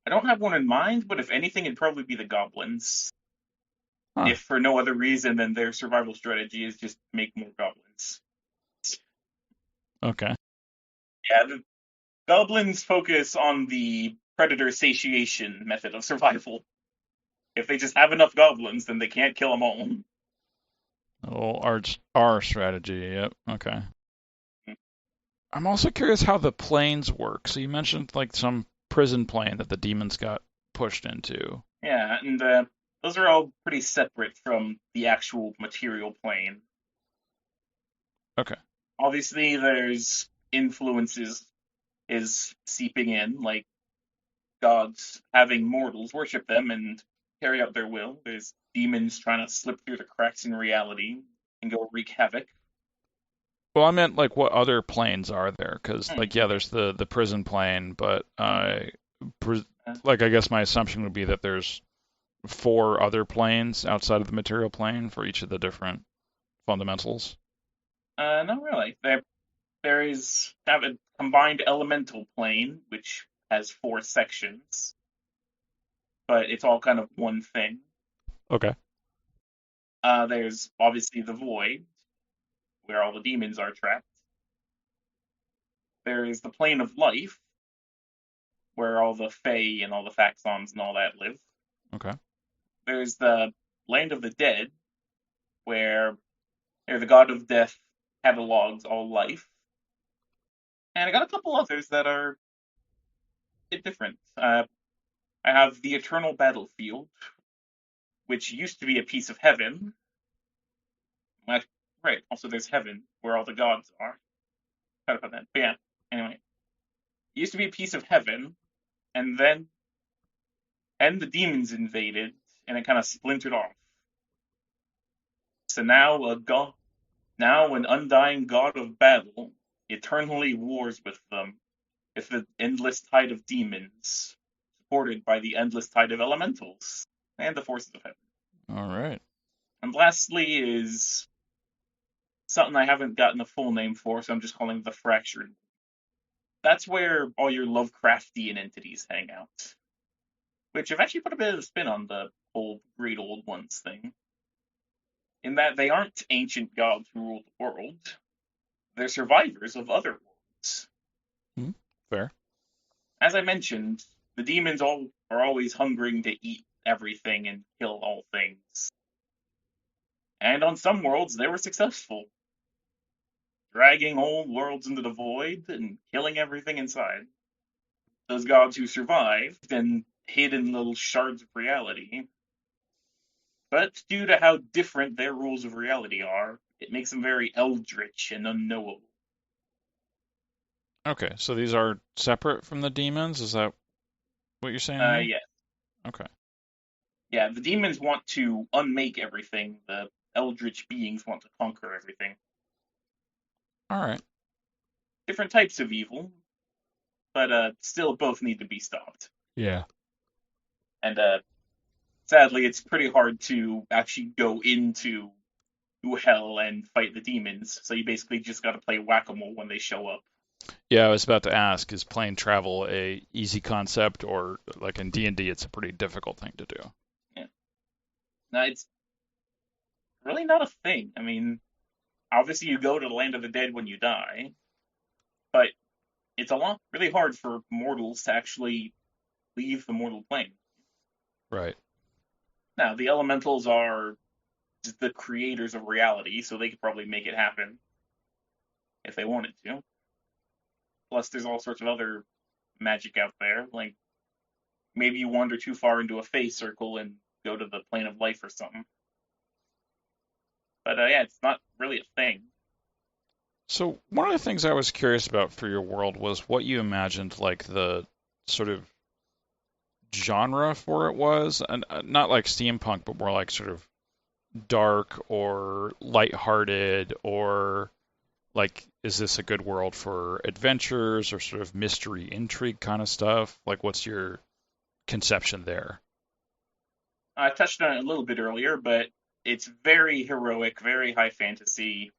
I don't have one in mind, but if anything, it'd probably be the goblins. Huh. If for no other reason than their survival strategy is just make more goblins. Okay. Yeah, the goblins focus on the predator satiation method of survival. If they just have enough goblins, then they can't kill them all. A little R strategy. Yep. Okay. I'm also curious how the planes work. So you mentioned like some prison plane that the demons got pushed into. Yeah, and those are all pretty separate from the actual material plane. Okay. Obviously, there's influences is seeping in, like gods having mortals worship them and carry out their will. There's demons trying to slip through the cracks in reality and go wreak havoc. Well, I meant like what other planes are there? Because Hmm. like yeah, there's the prison plane, but pres Uh, like I guess my assumption would be that there's four other planes outside of the material plane for each of the different fundamentals. not really. There is have a combined elemental plane, which has four sections, but it's all kind of one thing. Okay. There's obviously the void, where all the demons are trapped. There is the plane of life, where all the fae and all the faxons and all that live. Okay. There's the land of the dead, where the god of death catalogs all life. And I got a couple others that are a bit different. I have the eternal battlefield, which used to be a piece of heaven. Right. Also, there's heaven, where all the gods are. Forgot about that. But yeah. Anyway, it used to be a piece of heaven, and the demons invaded, and it kind of splintered off. So now an undying god of battle eternally wars with them, with the endless tide of demons, supported by the endless tide of elementals and the forces of heaven. All right. And lastly is something I haven't gotten a full name for, so I'm just calling it the fractured. That's where all your Lovecraftian entities hang out, which have actually put a bit of a spin on the whole Great Old Ones thing, in that they aren't ancient gods who rule the world. They're survivors of other worlds. Hmm. Fair. As I mentioned, the demons all are always hungering to eat everything and kill all things. And on some worlds, they were successful, dragging old worlds into the void and killing everything inside. Those gods who survived and hid in little shards of reality. But due to how different their rules of reality are, it makes them very eldritch and unknowable. Okay. So these are separate from the demons. Is that what you're saying here? Yeah, Okay. yeah. The demons want to unmake everything. The eldritch beings want to conquer everything. All right. Different types of evil, but still both need to be stopped. Yeah. And sadly, it's pretty hard to actually go into hell and fight the demons. So you basically just got to play whack-a-mole when they show up. Yeah, I was about to ask, is plane travel a easy concept, or like in D&D, it's a pretty difficult thing to do? Yeah. Now it's really not a thing. I mean, obviously you go to the land of the dead when you die, but it's really hard for mortals to actually leave the mortal plane. Right. Now the elementals are just the creators of reality, so they could probably make it happen if they wanted to. Plus, there's all sorts of other magic out there, like maybe you wander too far into a fae circle and go to the plane of life or something. But yeah, it's not really a thing. So one of the things I was curious about for your world was what you imagined like the sort of genre for it was, and not like steampunk, but more like sort of dark or lighthearted or Like, is this a good world for adventures or sort of mystery intrigue kind of stuff? Like, what's your conception there? I touched on it a little bit earlier, but it's very heroic, very high fantasy,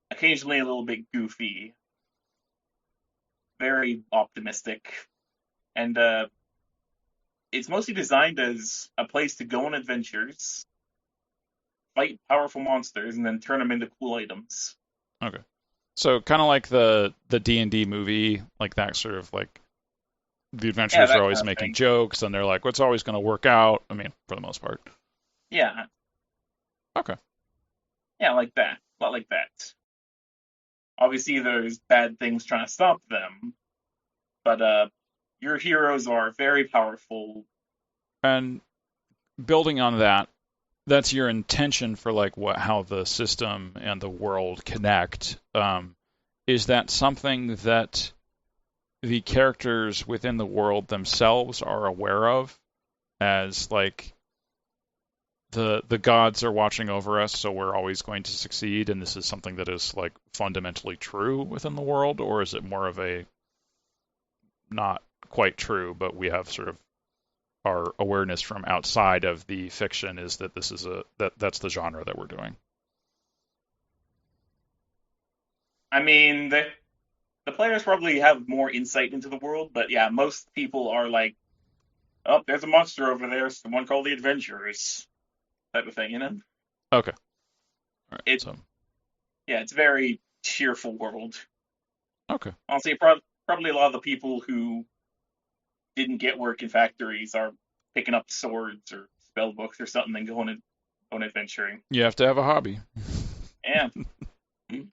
occasionally a little bit goofy, very optimistic, and it's mostly designed as a place to go on adventures, fight powerful monsters, and then turn them into cool items. Okay. So kind of like the D&D movie, like that sort of like the Yeah, adventurers are that always kind of making thing. jokes and they're like, what's always going to work out? I mean, for the most part. Yeah, Okay. yeah, like that. A lot like that. Obviously, there's bad things trying to stop them, but your heroes are very powerful. And building on that, that's your intention for like what how the system and the world connect. Is that something that the characters within the world themselves are aware of as like the gods are watching over us, so we're always going to succeed, and this is something that is like fundamentally true within the world, or is it more of a not quite true, but we have sort of our awareness from outside of the fiction is that this is that's the genre that we're doing. I mean, the players probably have more insight into the world, but yeah, most people are like, "Oh, there's a monster over there. It's the one called the Adventurers," type of thing. You know, Okay. All right. it So yeah, it's a very cheerful world. okay. Honestly, probably a lot of the people who didn't get work in factories are picking up swords or spell books or something and going adventuring. You have to have a hobby. Yeah. Mm.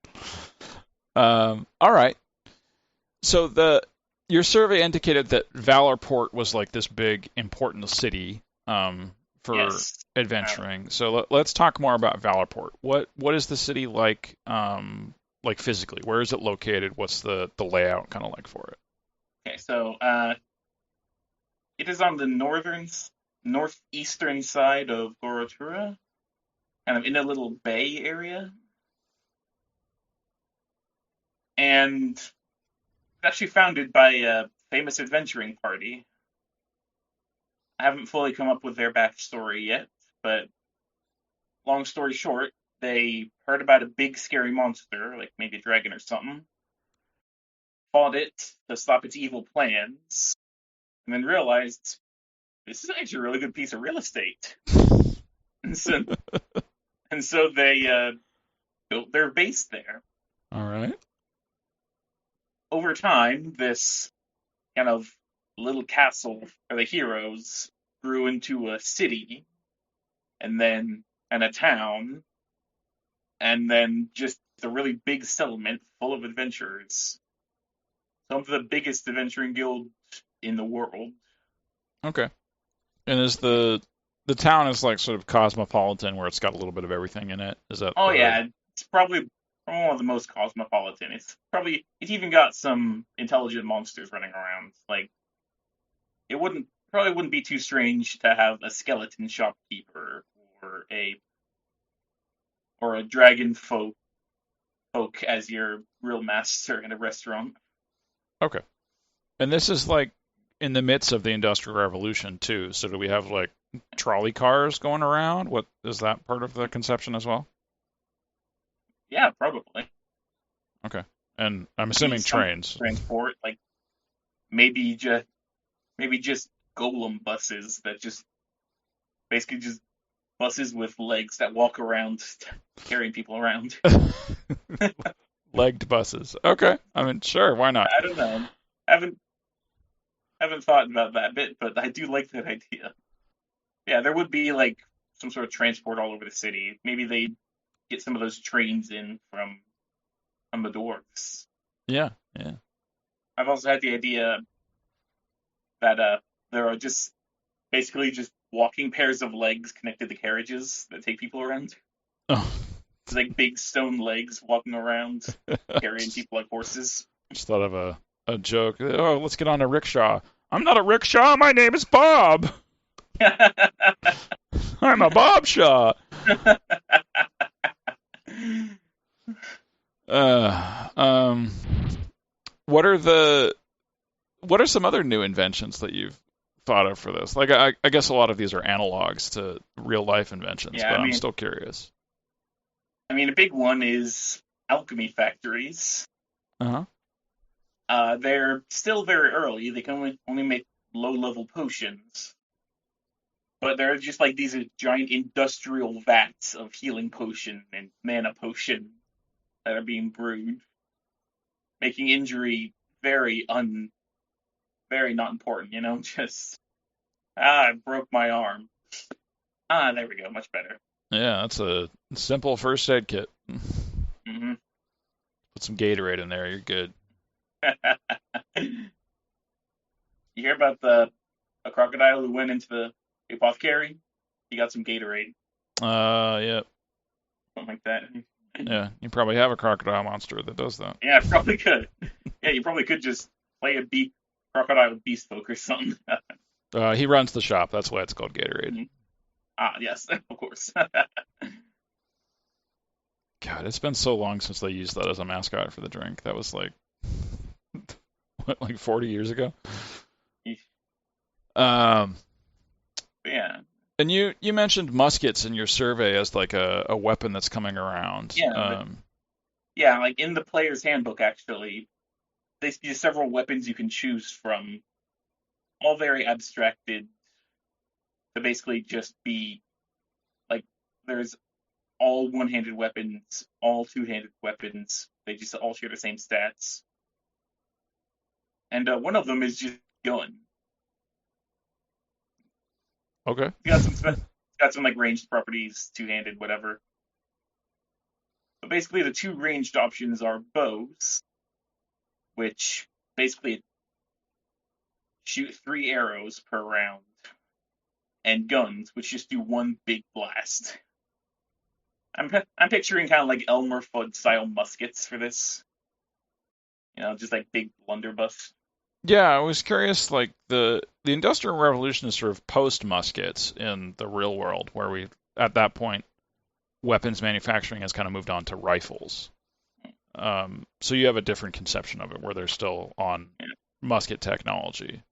All right. So the your survey indicated that Valorport was like this big important city for Yes. Uh, adventuring. So let's talk more about Valorport. What is the city like physically? Where is it located? What's the layout kind of like for it? okay, so it is on the northeastern side of Gorotura, kind of in a little bay area, and it's actually founded by a famous adventuring party. I haven't fully come up with their backstory yet, but long story short, they heard about a big scary monster, like maybe a dragon or something, fought it to stop its evil plans, and then realized this is actually a really good piece of real estate. And so, and so they built their base there. All right. Over time, this kind of little castle for the heroes grew into a city, and a town, and then just a really big settlement full of adventurers. Some of the biggest adventuring guilds in the world. Okay. And is the town is like sort of cosmopolitan where it's got a little bit of everything in it? Is that Oh the right? yeah, it's probably one of the most cosmopolitan. It's even got some intelligent monsters running around. Like it wouldn't be too strange to have a skeleton shopkeeper or a dragon folk as your real master in a restaurant. Okay. And this is like in the midst of the Industrial Revolution too. So do we have like trolley cars going around? What is that part of the conception as well? Yeah, probably. Okay. And I'm Maybe assuming some trains. transport, like maybe just maybe just golem buses that just basically just buses with legs that walk around carrying people around. Legged buses. Okay. I mean, sure, why not? I don't know. I haven't thought about that bit, but I do like that idea. Yeah, there would be like some sort of transport all over the city. Maybe they get some of those trains in from the dwarves. Yeah, yeah. I've also had the idea that there are just basically just walking pairs of legs connected to carriages that take people around. Oh, It's like big stone legs walking around carrying just, people like horses. just thought of a joke. Oh, let's get on a rickshaw. I'm not a rickshaw. My name is Bob. I'm a Bob Shaw. Uh, um, what are the what are some other new inventions that you've thought of for this? Like, I guess a lot of these are analogs to real life inventions, Yeah, but I'm still curious. a big one is alchemy factories. Uh-huh. They're still very early. They can only make low-level potions, but they're just like these giant industrial vats of healing potion and mana potion that are being brewed, making injury very very not important. Just I broke my arm. There we go, much better. Yeah, that's a simple first aid kit. Hmm. Put some Gatorade in there, you're good. You hear about a crocodile who went into the apothecary? He got some Gatorade, Yeah, something like that. yeah. You probably have a crocodile monster that does that. Yeah, probably could. Yeah, you probably could just play a crocodile beast folk or something. He runs the shop. That's why it's called Gatorade. Yes, of course. God, it's been so long since they used that as a mascot for the drink. That was like, what, like 40 years ago? Um, Yeah, and you mentioned muskets in your survey as like a weapon that's coming around. yeah, yeah. Like in the player's handbook, actually, they see several weapons you can choose from, all very abstracted to basically just be like there's all one-handed weapons, all two-handed weapons. They just all share the same stats, and one of them is just gun. Okay. It's got some like ranged properties, two-handed, whatever. But basically, the two ranged options are bows, which basically shoot 3 arrows per round, and guns, which just do one big blast. I'm picturing kind of like Elmer Fudd style muskets for this. Just like big blunderbuss. Yeah, I was curious. Like the Industrial Revolution is sort of post muskets in the real world, where we at that point weapons manufacturing has kind of moved on to rifles. So you have a different conception of it, where they're still on Yeah, musket technology.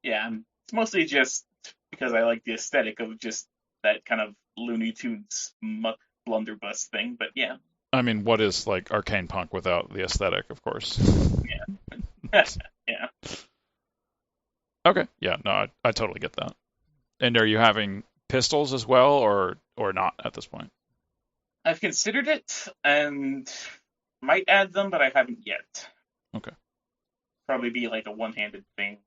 yeah. It's mostly just because I like the aesthetic of just that kind of Looney Tunes muck blunderbuss thing. But yeah, I mean, what is like arcane punk without the aesthetic, of course? yeah, yeah. Okay, yeah, no, I totally get that. And are you having pistols as well, or not at this point? I've considered it and might add them, but I haven't yet. Okay. Probably be like a one-handed thing.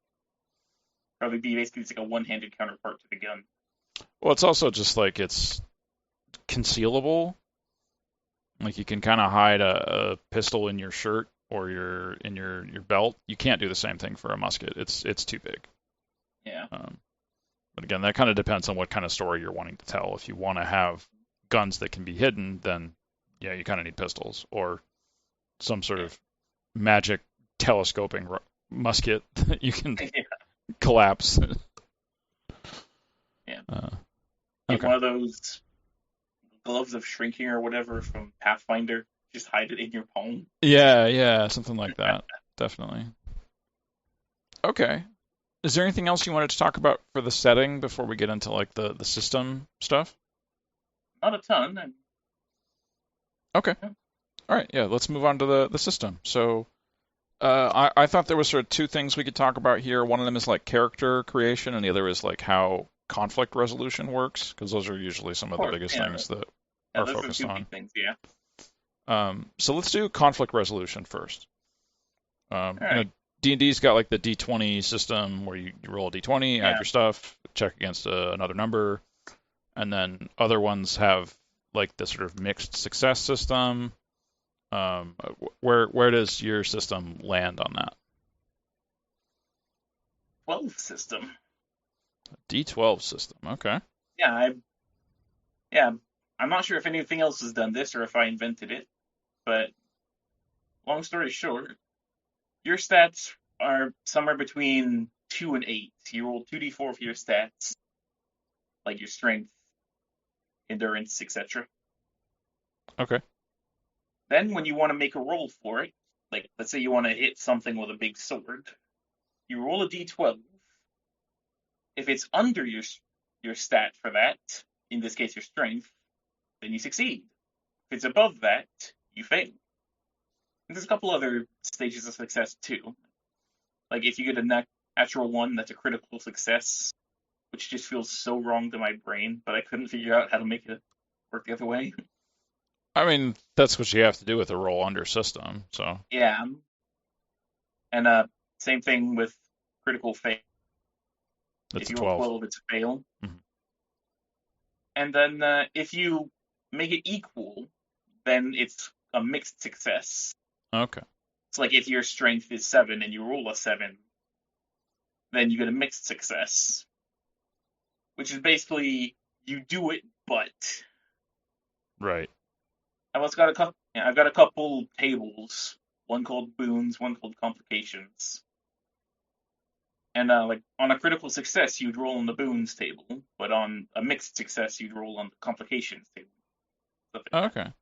Probably be basically just like a one-handed counterpart to the gun. Well, it's also just like it's concealable. Like you can kind of hide a pistol in your shirt or your belt. You can't do the same thing for a musket. It's too big. Yeah. But again, that kind of depends on what kind of story you're wanting to tell. If you want to have guns that can be hidden, then yeah, you kind of need pistols or some sort of magic telescoping musket that you can Yeah. collapse. Yeah. Get Okay. one of those gloves of shrinking or whatever from Pathfinder. Just hide it in your palm. Yeah, yeah, something like that. Definitely. Okay. Is there anything else you wanted to talk about for the setting before we get into like the system stuff? Not a ton. Okay. Yeah. All right. Yeah, let's move on to the system. So, I thought there was sort of two things we could talk about here. One of them is like character creation, and the other is like how conflict resolution works, because those are usually some of the course, biggest yeah. things that Yeah, are those are focused two on. big things. Yeah. So let's do conflict resolution first. All You know, right. D&D's got like the D20 system where you roll a D20, add Yeah. your stuff, check against another number, and then other ones have like the sort of mixed success system. Where does your system land on that? 12 system. D12 system. Okay. Yeah. Yeah. I'm not sure if anything else has done this or if I invented it, but long story short, your stats are somewhere between 2 and 8. You roll 2d4 for your stats, like your strength, endurance, etc. Okay. Then when you want to make a roll for it, like let's say you want to hit something with a big sword, you roll a d12. If it's under your stat for that, in this case your strength, then you succeed. If it's above that, you fail. And there's a couple other stages of success too. Like if you get a natural one, that's a critical success, which just feels so wrong to my brain, but I couldn't figure out how to make it work the other way. I mean, that's what you have to do with a roll under system. So Yeah, and same thing with critical fail. it's If a you roll 12. 12, it's a fail. Mhm. And then if you make it equal, then it's a mixed success. Okay. It's like if your strength is 7 and you roll a 7, then you get a mixed success, which is basically you do it, but Right. I've got a couple tables, one called boons, one called complications. And like on a critical success, you'd roll on the boons table, but on a mixed success, you'd roll on the complications table. Stuff like that. Okay.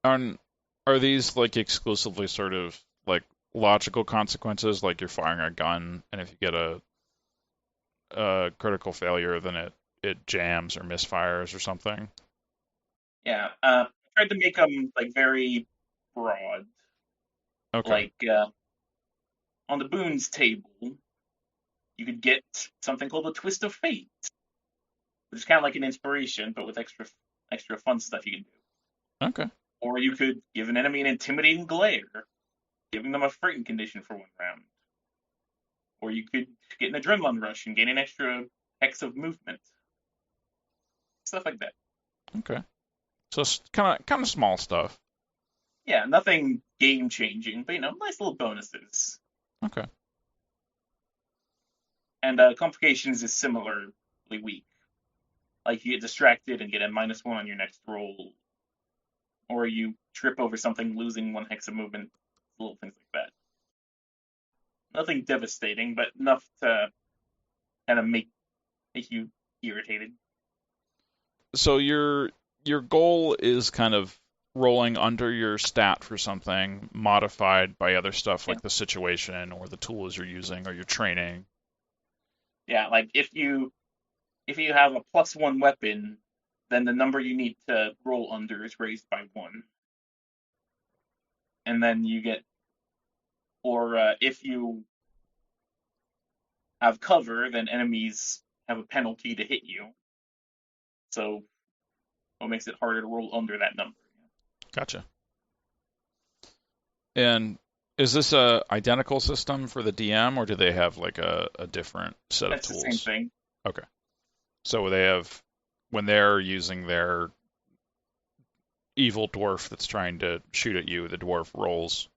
Are are these like exclusively sort of like logical consequences, like you're firing a gun, and if you get a critical failure, then it jams or misfires or something? Yeah, I tried to make them like very broad. Okay. Like on the boons table, you could get something called a twist of fate, which is kind of like an inspiration, but with extra fun stuff you can do. Okay. Or you could give an enemy an intimidating glare, giving them a frightened condition for 1 round. Or you could get an adrenaline rush and gain an extra hex of movement. Stuff like that. Okay. So it's kind of small stuff. Yeah, nothing game changing, but nice little bonuses. Okay. And complications is similarly weak. Like you get distracted and get a -1 on your next roll, or you trip over something, losing 1 hex of movement, little things like that. Nothing devastating, but enough to kind of make you irritated. So your goal is kind of rolling under your stat for something modified by other stuff Yeah, like the situation or the tools you're using or your training. yeah. Like if you have a +1 weapon, then the number you need to roll under is raised by 1, and then you get, or if you have cover, then enemies have a penalty to hit you. So what makes it harder to roll under that number. Gotcha. And is this a identical system for the DM, or do they have like a different set of That's the same tools? thing. Okay. So they have, when they're using their evil dwarf that's trying to shoot at you, the dwarf rolls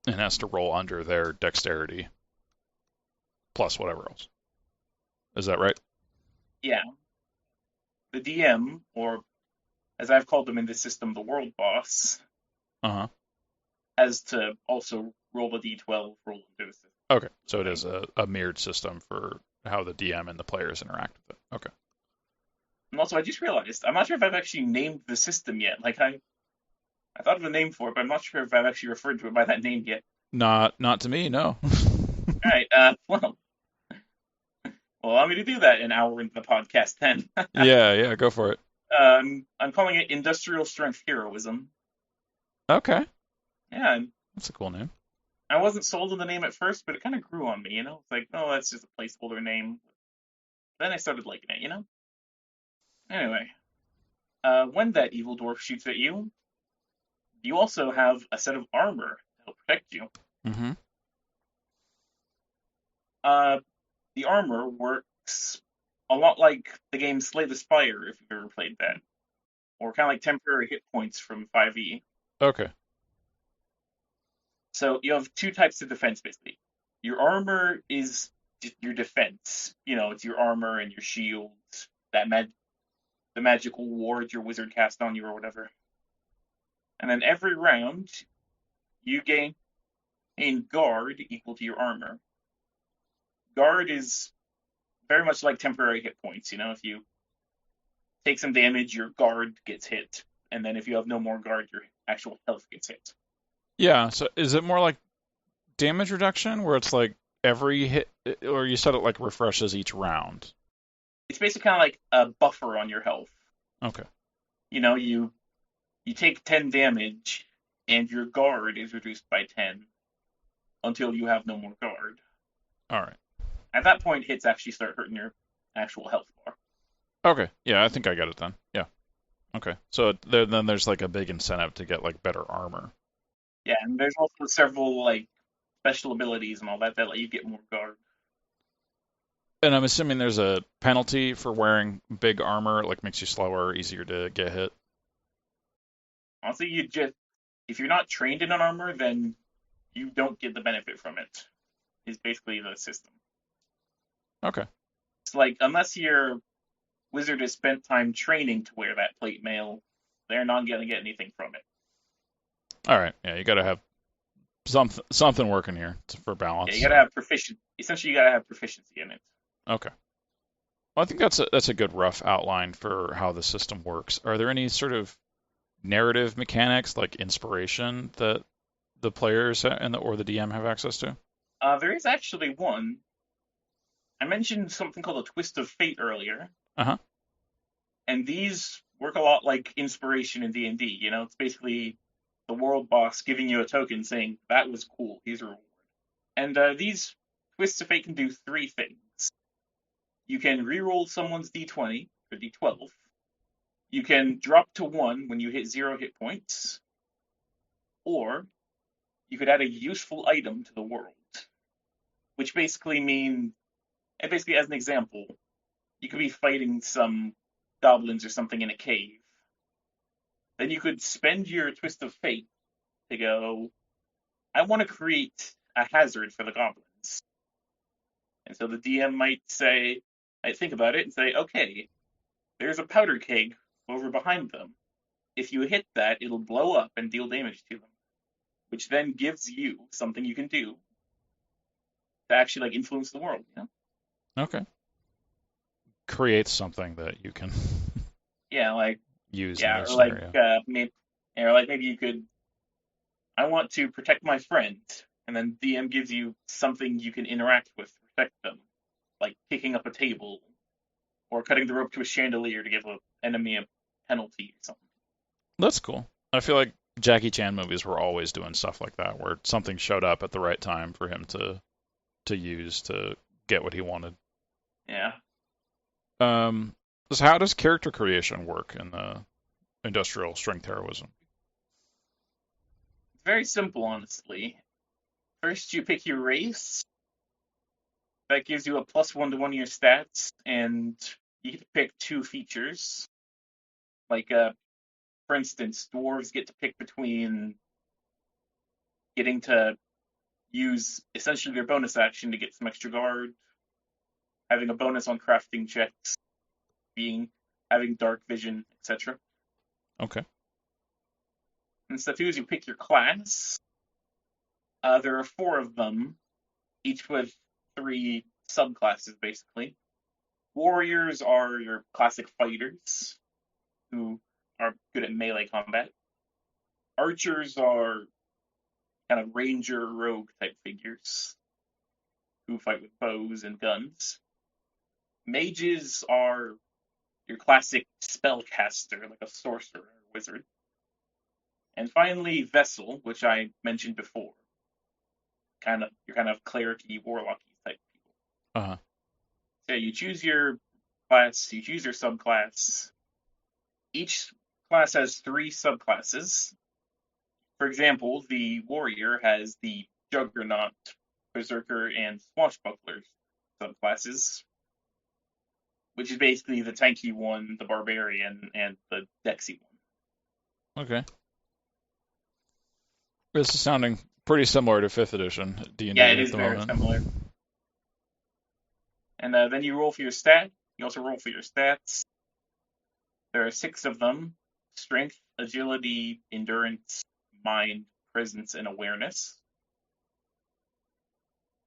and has to roll under their dexterity plus whatever else. Is that right? Yeah, the DM, or as I've called them in this system, the world boss, Uh-huh. has to also roll a d12, roll into the system. Okay. So it is a mirrored system for how the DM and the players interact with it. Okay. And also, I just realized I'm not sure if I've actually named the system yet. Like I thought of a name for it, but I'm not sure if I've actually referred to it by that name yet. Not to me, no. All right, well, allow me to do that an hour into the podcast then. Yeah, go for it. I'm calling it Industrial Strength Heroism. Okay. Yeah, That's a cool name. I wasn't sold on the name at first, but it kind of grew on me, It's like, oh, that's just a placeholder name. Then I started liking it. Anyway, when that evil dwarf shoots at you, you also have a set of armor to help protect you. Mm-hmm. Uh, the armor works a lot like the game Slay the Spire, if you've ever played that, or kind of like temporary hit points from 5e. Okay. So you have two types of defense, basically. Your armor is your defense. It's your armor and your shields, the magical ward your wizard cast on you or whatever. And then every round, you gain guard equal to your armor. Guard is very much like temporary hit points. If you take some damage, your guard gets hit. and then if you have no more guard, your actual health gets hit. Yeah, so is it more like damage reduction where it's like every hit, or you said it like refreshes each round? It's basically kind of like a buffer on your health. Okay. You take 10 damage, and your guard is reduced by 10 until you have no more guard. All right. At that point, hits actually start hurting your actual health bar. Okay. Yeah, I think I got it then. Yeah. Okay. So then there's like a big incentive to get like better armor. Yeah, and there's also several like special abilities and all that that let you get more guard. And I'm assuming there's a penalty for wearing big armor, like makes you slower, easier to get hit. Honestly, if you're not trained in an armor, then you don't get the benefit from it. Is basically the system. Okay. It's like unless your wizard has spent time training to wear that plate mail, they're not gonna get anything from it. All right. Yeah, you got to have something working here for balance. Yeah, you gotta have Essentially, you gotta have proficiency in it. Okay. Well, I think that's a good rough outline for how the system works. Are there any sort of narrative mechanics like inspiration that the players or the DM have access to? There is actually one. I mentioned something called a twist of fate earlier. Uh-huh. And these work a lot like inspiration in D&D. It's basically the world boss giving you a token saying, that was cool, here's a reward. And these twists of fate can do three things. You can reroll someone's d20 or d12. You can drop to 1 when you hit 0 hit points. Or you could add a useful item to the world. Which basically as an example, you could be fighting some goblins or something in a cave. Then you could spend your twist of fate to go, I want to create a hazard for the goblins. And so the DM might think about it and say, okay, there's a powder keg over behind them. If you hit that, it'll blow up and deal damage to them, which then gives you something you can do to actually like influence the world. Okay. Create something that you can Yeah, use in yeah, this or scenario. maybe you could. I want to protect my friend, and then DM gives you something you can interact with to protect them, like picking up a table or cutting the rope to a chandelier to give an enemy a penalty or something. That's cool. I feel like Jackie Chan movies were always doing stuff like that, where something showed up at the right time for him to use to get what he wanted. Yeah. So how does character creation work in the Industrial Strength Heroism? It's very simple, honestly. First, you pick your race. That gives you a +1 to one of your stats, and you get to pick 2 features. Like, for instance, dwarves get to pick between getting to use essentially their bonus action to get some extra guard, having a bonus on crafting checks, having dark vision, etc. Okay. And step 2 is you pick your class. There are 4 of them, each with 3 subclasses, basically. Warriors are your classic fighters, who are good at melee combat. Archers are kind of ranger rogue type figures, who fight with bows and guns. Mages are your classic spellcaster, like a sorcerer or wizard. And finally, Vessel, which I mentioned before. You're kind of cleric-y, warlock-y type people. Uh-huh. So you choose your class, you choose your subclass. Each class has 3 subclasses. For example, the warrior has the juggernaut, berserker, and swashbuckler subclasses, which is basically the tanky one, the barbarian, and the dexy one. Okay. This is sounding pretty similar to 5th edition D&D Yeah, it at is the very moment. similar. And then you roll for your stat. You also roll for your stats. There are 6 of them: strength, agility, endurance, mind, presence, and awareness.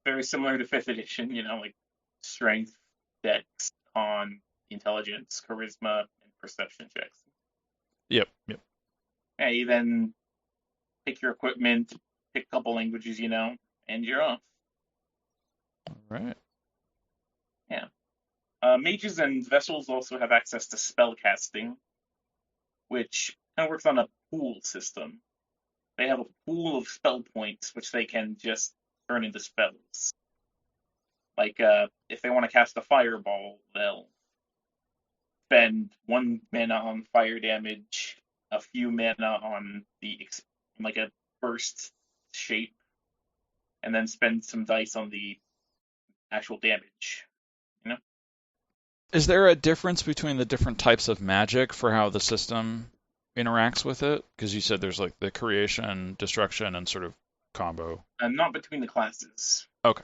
Very similar to 5th edition, like strength, dex, con, intelligence, charisma, and perception checks. Yep. Yeah, you then pick your equipment, pick a couple languages, and you're off. All right. Yeah. Mages and vessels also have access to spell casting, which kind of works on a pool system. They have a pool of spell points which they can just turn into spells. Like if they want to cast a fireball, they'll spend 1 mana on fire damage, a few mana on like a burst shape, and then spend some dice on the actual damage. You know? Is there a difference between the different types of magic for how the system interacts with it? Because you said there's like the creation, destruction, and sort of combo. And not between the classes. Okay.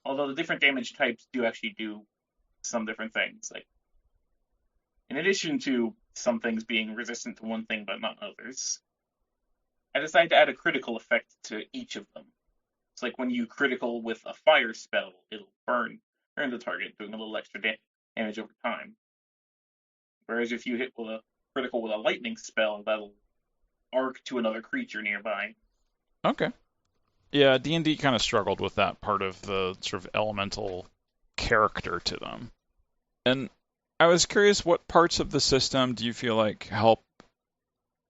Although the different damage types do actually do some different things. Like, in addition to some things being resistant to one thing but not others, I decided to add a critical effect to each of them. It's like when you critical with a fire spell, it'll burn the target, doing a little extra damage over time. Whereas if you hit with a critical with a lightning spell, that'll arc to another creature nearby. Okay. Yeah, D&D kind of struggled with that part of the sort of elemental character to them. And I was curious, what parts of the system do you feel like help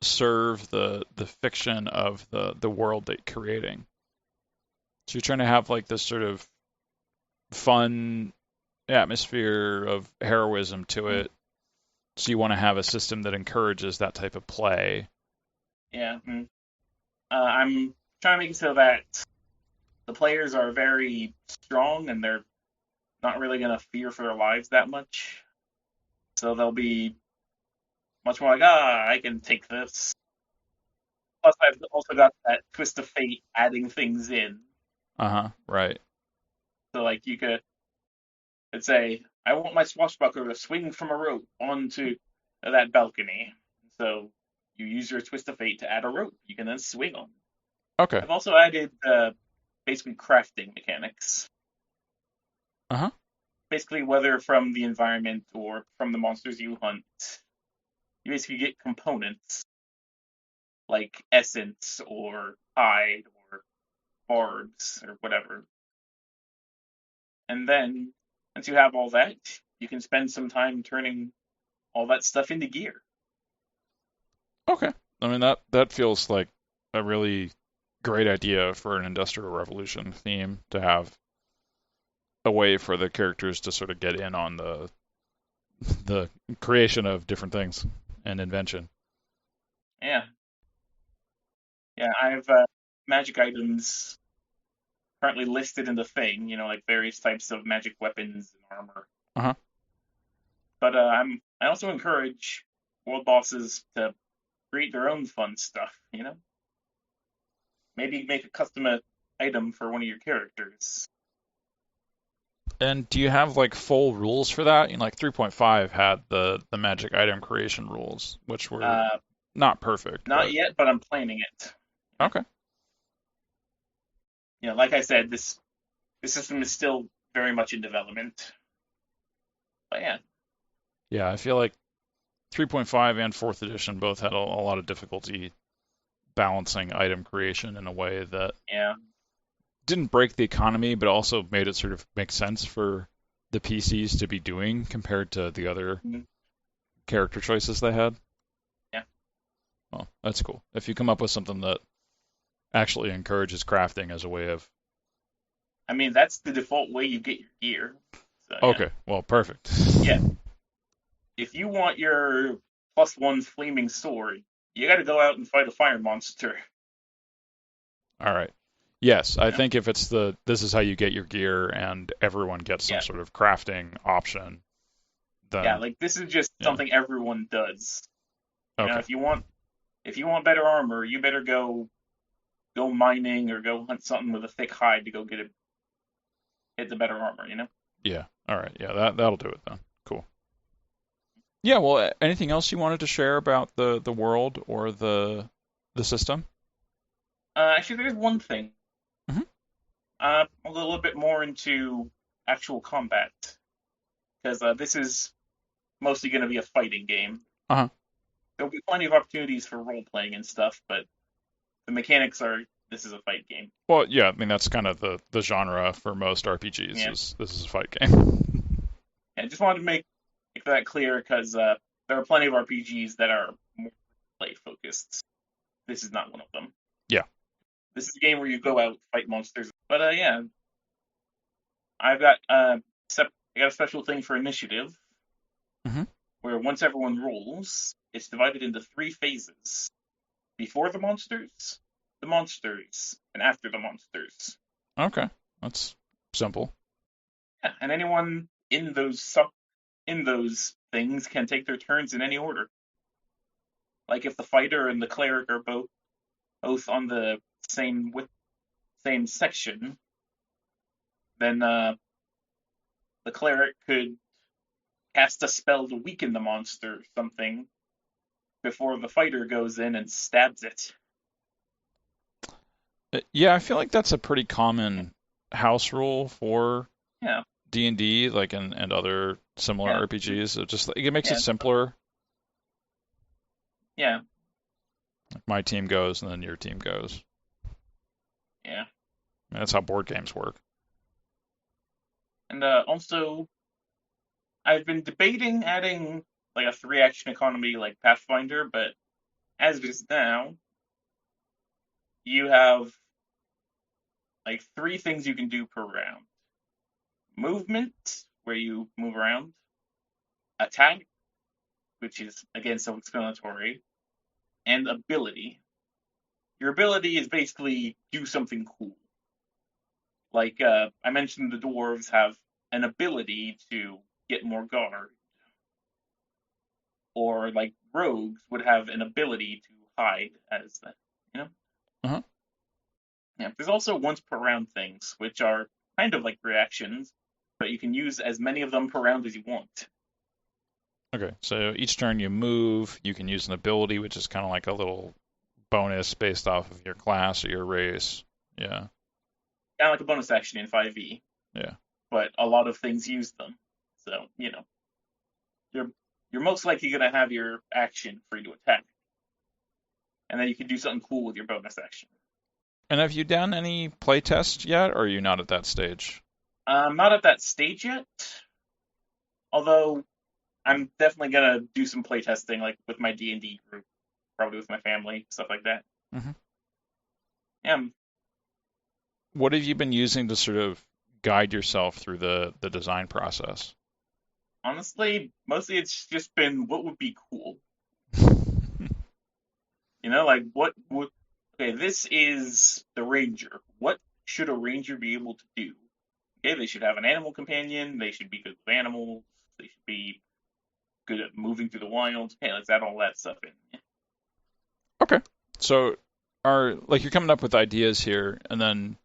serve the fiction of the world that you're creating? So you're trying to have like this sort of fun atmosphere of heroism to it. So you want to have a system that encourages that type of play. Yeah. I'm trying to make it so that the players are very strong and they're not really going to fear for their lives that much. So they'll be much more like, I can take this. Plus, I've also got that twist of fate adding things in. Right. So, like, you could say, I want my swashbuckler to swing from a rope onto that balcony. So you use your twist of fate to add a rope. You can then swing on. Okay. I've also added basically crafting mechanics. Basically, whether from the environment or from the monsters you hunt, you basically get components like essence or hide or barbs or whatever. And then, once you have all that, you can spend some time turning all that stuff into gear. Okay. I mean, that feels like a really great idea for an Industrial Revolution theme, to have a way for the characters to sort of get in on the creation of different things and invention. Yeah. Yeah, I have magic items currently listed in the thing, like various types of magic weapons and armor. But I also encourage world bosses to create their own fun stuff. Maybe make a custom item for one of your characters. And do you have like full rules for that? Like 3.5 had the magic item creation rules, which were not perfect. Not yet, but I'm planning it. Okay. Like I said, this system is still very much in development. But yeah. Yeah, I feel like 3.5 and 4th edition both had a lot of difficulty balancing item creation in a way that didn't break the economy, but also made it sort of make sense for the PCs to be doing compared to the other character choices they had. Yeah. Well, that's cool. If you come up with something that actually encourages crafting as a way of... I mean, that's the default way you get your gear. So, okay, well, perfect. Yeah. If you want your +1 flaming sword, you got to go out and fight a fire monster. All right. Yes, I think if it's this is how you get your gear and everyone gets some sort of crafting option, then... Yeah, like this is just something everyone does. Okay. If you want better armor, you better go mining or go hunt something with a thick hide to go hit the better armor, Yeah. All right. Yeah, that'll do it then. Cool. Yeah, well, anything else you wanted to share about the world or the system? Actually, there's one thing. A little bit more into actual combat, because this is mostly going to be a fighting game. there'll be plenty of opportunities for role playing and stuff, but the mechanics are this is a fight game. Well, yeah, I mean that's kind of the genre for most RPGs Yeah, is this is a fight game. I just wanted to make that clear because there are plenty of RPGs that are more play focused. This is not one of them. Yeah. This is a game where you go out fight monsters. But yeah, I've got I got a special thing for initiative Hmm. where once everyone rolls, it's divided into 3 phases: before the monsters, and after the monsters. Okay, that's simple. Yeah, and anyone in those things can take their turns in any order. Like if the fighter and the cleric are both on the same section, then the cleric could cast a spell to weaken the monster or something before the fighter goes in and stabs it. Yeah, I feel like that's a pretty common house rule for Yeah, D&D, like and other similar yeah, RPGs. It makes it yeah, simpler. yeah, Like my team goes and then your team goes. yeah. And that's how board games work. And also, I've been debating adding like a 3 action economy like Pathfinder, but as it is now, you have like 3 things you can do per round: movement, where you move around; attack, which is again self-explanatory; and ability. Your ability is basically do something cool. Like I mentioned, the dwarves have an ability to get more guard, or like rogues would have an ability to hide as the, you know. Uh-huh. Yeah, there's also once per round things, which are kind of like reactions, but you can use as many of them per round as you want. Okay, so each turn you move, you can use an ability, which is kind of like a little bonus based off of your class or your race. Yeah, Kind of like a bonus action in 5e, yeah. but a lot of things use them. So, you're you're most likely gonna have your action free to attack, and then you can do something cool with your bonus action. And have you done any playtests yet, or are you not at that stage? I'm not at that stage yet, although I'm definitely gonna do some playtesting, like with my D&D group, probably with my family, stuff like that. Hmm. Yeah, What have you been using to sort of guide yourself through the design process? honestly, mostly it's just been what would be cool. Like what would okay, this is the ranger. What should a ranger be able to do? Okay, they should have an animal companion. They should be good with animals. They should be good at moving through the wild. Okay, let's add all that stuff in. Okay. So are like you're coming up with ideas here, and then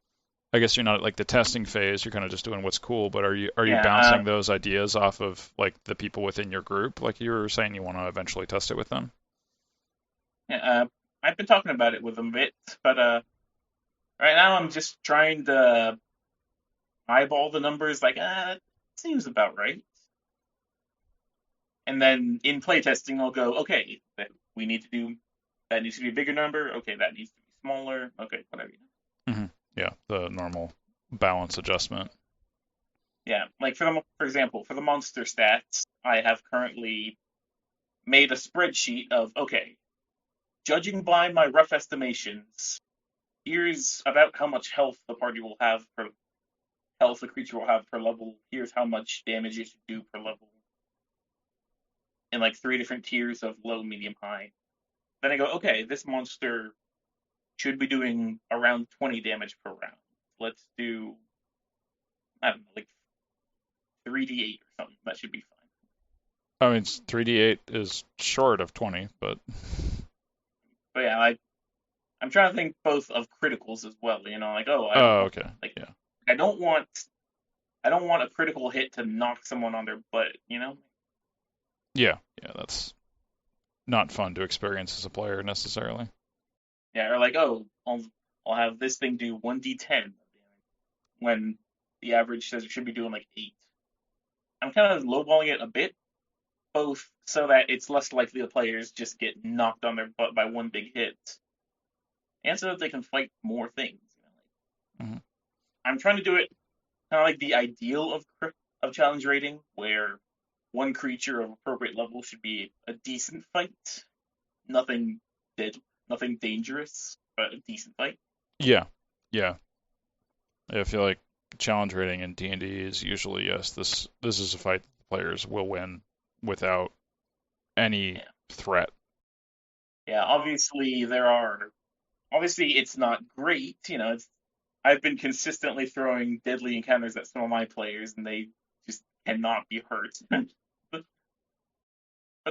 I guess you're not at like the testing phase. You're kind of just doing what's cool. But are you Yeah, bouncing those ideas off of like the people within your group? Like you were saying, you want to eventually test it with them. yeah. I've been talking about it with them a bit, but right now I'm just trying to eyeball the numbers. Like, that seems about right. And then in playtesting, I'll go, okay, we need to do that needs to be a bigger number. Okay, that needs to be smaller. Okay, whatever. Hmm. Yeah, the normal balance adjustment. Yeah, like for example, for the monster stats, I have currently made a spreadsheet of okay, judging by my rough estimations, here's about how much health the party will have per health the creature will have per level. Here's how much damage it should do per level in like 3 different tiers of low, medium, high. Then I go, okay, this monster should be doing around 20 damage per round. Let's do, I don't know, like 3d8 or something. That should be fine. I mean, 3d8 is short of 20, but But yeah, I'm trying to think both of criticals as well. Like I don't oh, want okay, like yeah, I don't want I don't want a critical hit to knock someone on their butt. yeah, yeah. That's not fun to experience as a player necessarily. Yeah, or like, oh, I'll have this thing do 1d10 when the average says it should be doing like 8. I'm kind of lowballing it a bit, both so that it's less likely the players just get knocked on their butt by one big hit, and so that they can fight more things. Mhm. I'm trying to do it kind of like the ideal of challenge rating, where one creature of appropriate level should be a decent fight, nothing dead, nothing dangerous, but a decent fight. Yeah, yeah. I feel like challenge rating in D&D is usually, yes, this is a fight the players will win without any threat. Yeah, obviously it's not great, I've been consistently throwing deadly encounters at some of my players, and they just cannot be hurt. But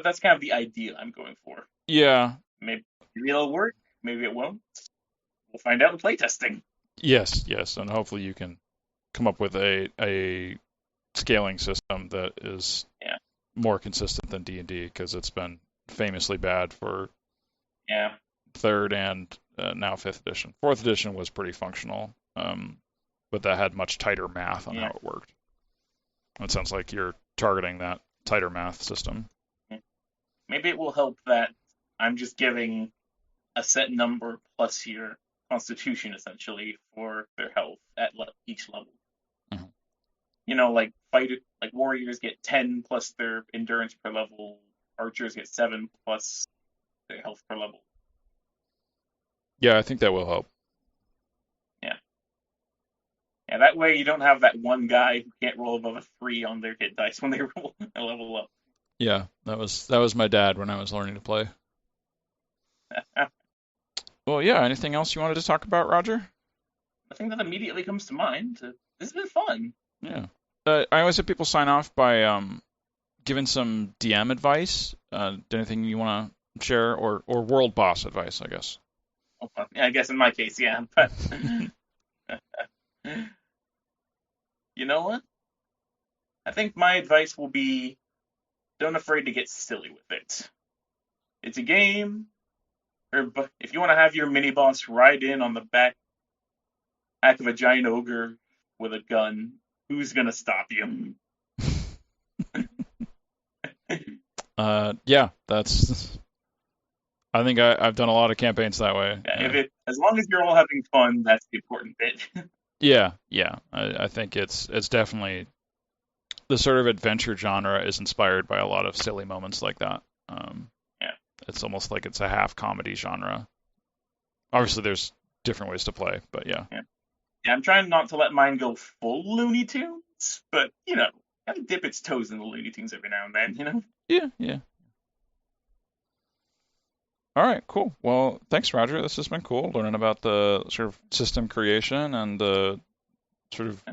that's kind of the idea I'm going for. Yeah. Maybe it'll work, maybe it won't. We'll find out in playtesting. Yes, and hopefully you can come up with a scaling system that is more consistent than D&D, because it's been famously bad for third and now fifth edition. Fourth edition was pretty functional, but that had much tighter math on how it worked. It sounds like you're targeting that tighter math system. Maybe it will help that I'm just giving a set number plus your constitution, essentially, for their health at each level. Like warriors get 10 plus their endurance per level, archers get 7 plus their health per level. Yeah, I think that will help. Yeah, that way you don't have that one guy who can't roll above a 3 on their hit dice when they roll a level up. Yeah, that was my dad when I was learning to play. Well, yeah, anything else you wanted to talk about, Roger? Nothing that immediately comes to mind. This has been fun. Yeah. I always have people sign off by giving some DM advice. Anything you want to share, or world boss advice, I guess. I guess in my case, yeah. But you know what? I think my advice will be, don't afraid to get silly with it. It's a game. Or if you want to have your mini boss ride in on the back of a giant ogre with a gun, who's gonna stop you? Yeah, that's. I think I've done a lot of campaigns that way. Yeah, as long as you're all having fun, that's the important bit. Yeah. I think it's definitely the sort of adventure genre is inspired by a lot of silly moments like that. It's almost like it's a half comedy genre. Obviously, there's different ways to play, but yeah. I'm trying not to let mine go full Looney Tunes, but gotta dip its toes in the Looney Tunes every now and then, Yeah. All right, cool. Well, thanks, Roger. This has been cool, learning about the sort of system creation and the sort of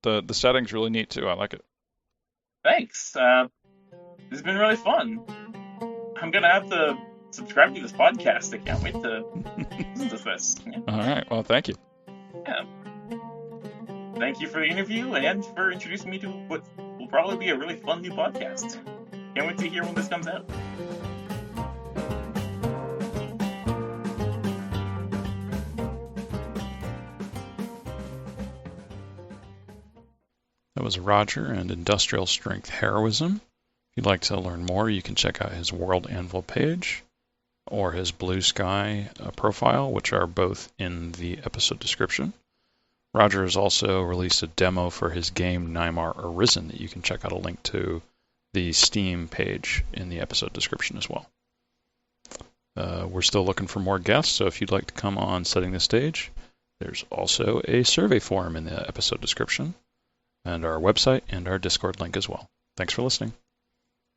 the settings. Really neat too. I like it. Thanks. This has been really fun. I'm gonna have to subscribe to this podcast. I can't wait to listen to this. All right. Well, thank you. Yeah. Thank you for the interview and for introducing me to what will probably be a really fun new podcast. Can't wait to hear when this comes out. That was Roger and Industrial Strength Heroism. If you'd like to learn more, you can check out his World Anvil page or his Blue Sky profile, which are both in the episode description. Roger has also released a demo for his game Nymar Arisen that you can check out a link to the Steam page in the episode description as well. We're still looking for more guests, so if you'd like to come on Setting the Stage, there's also a survey form in the episode description, and our website and our Discord link as well. Thanks for listening.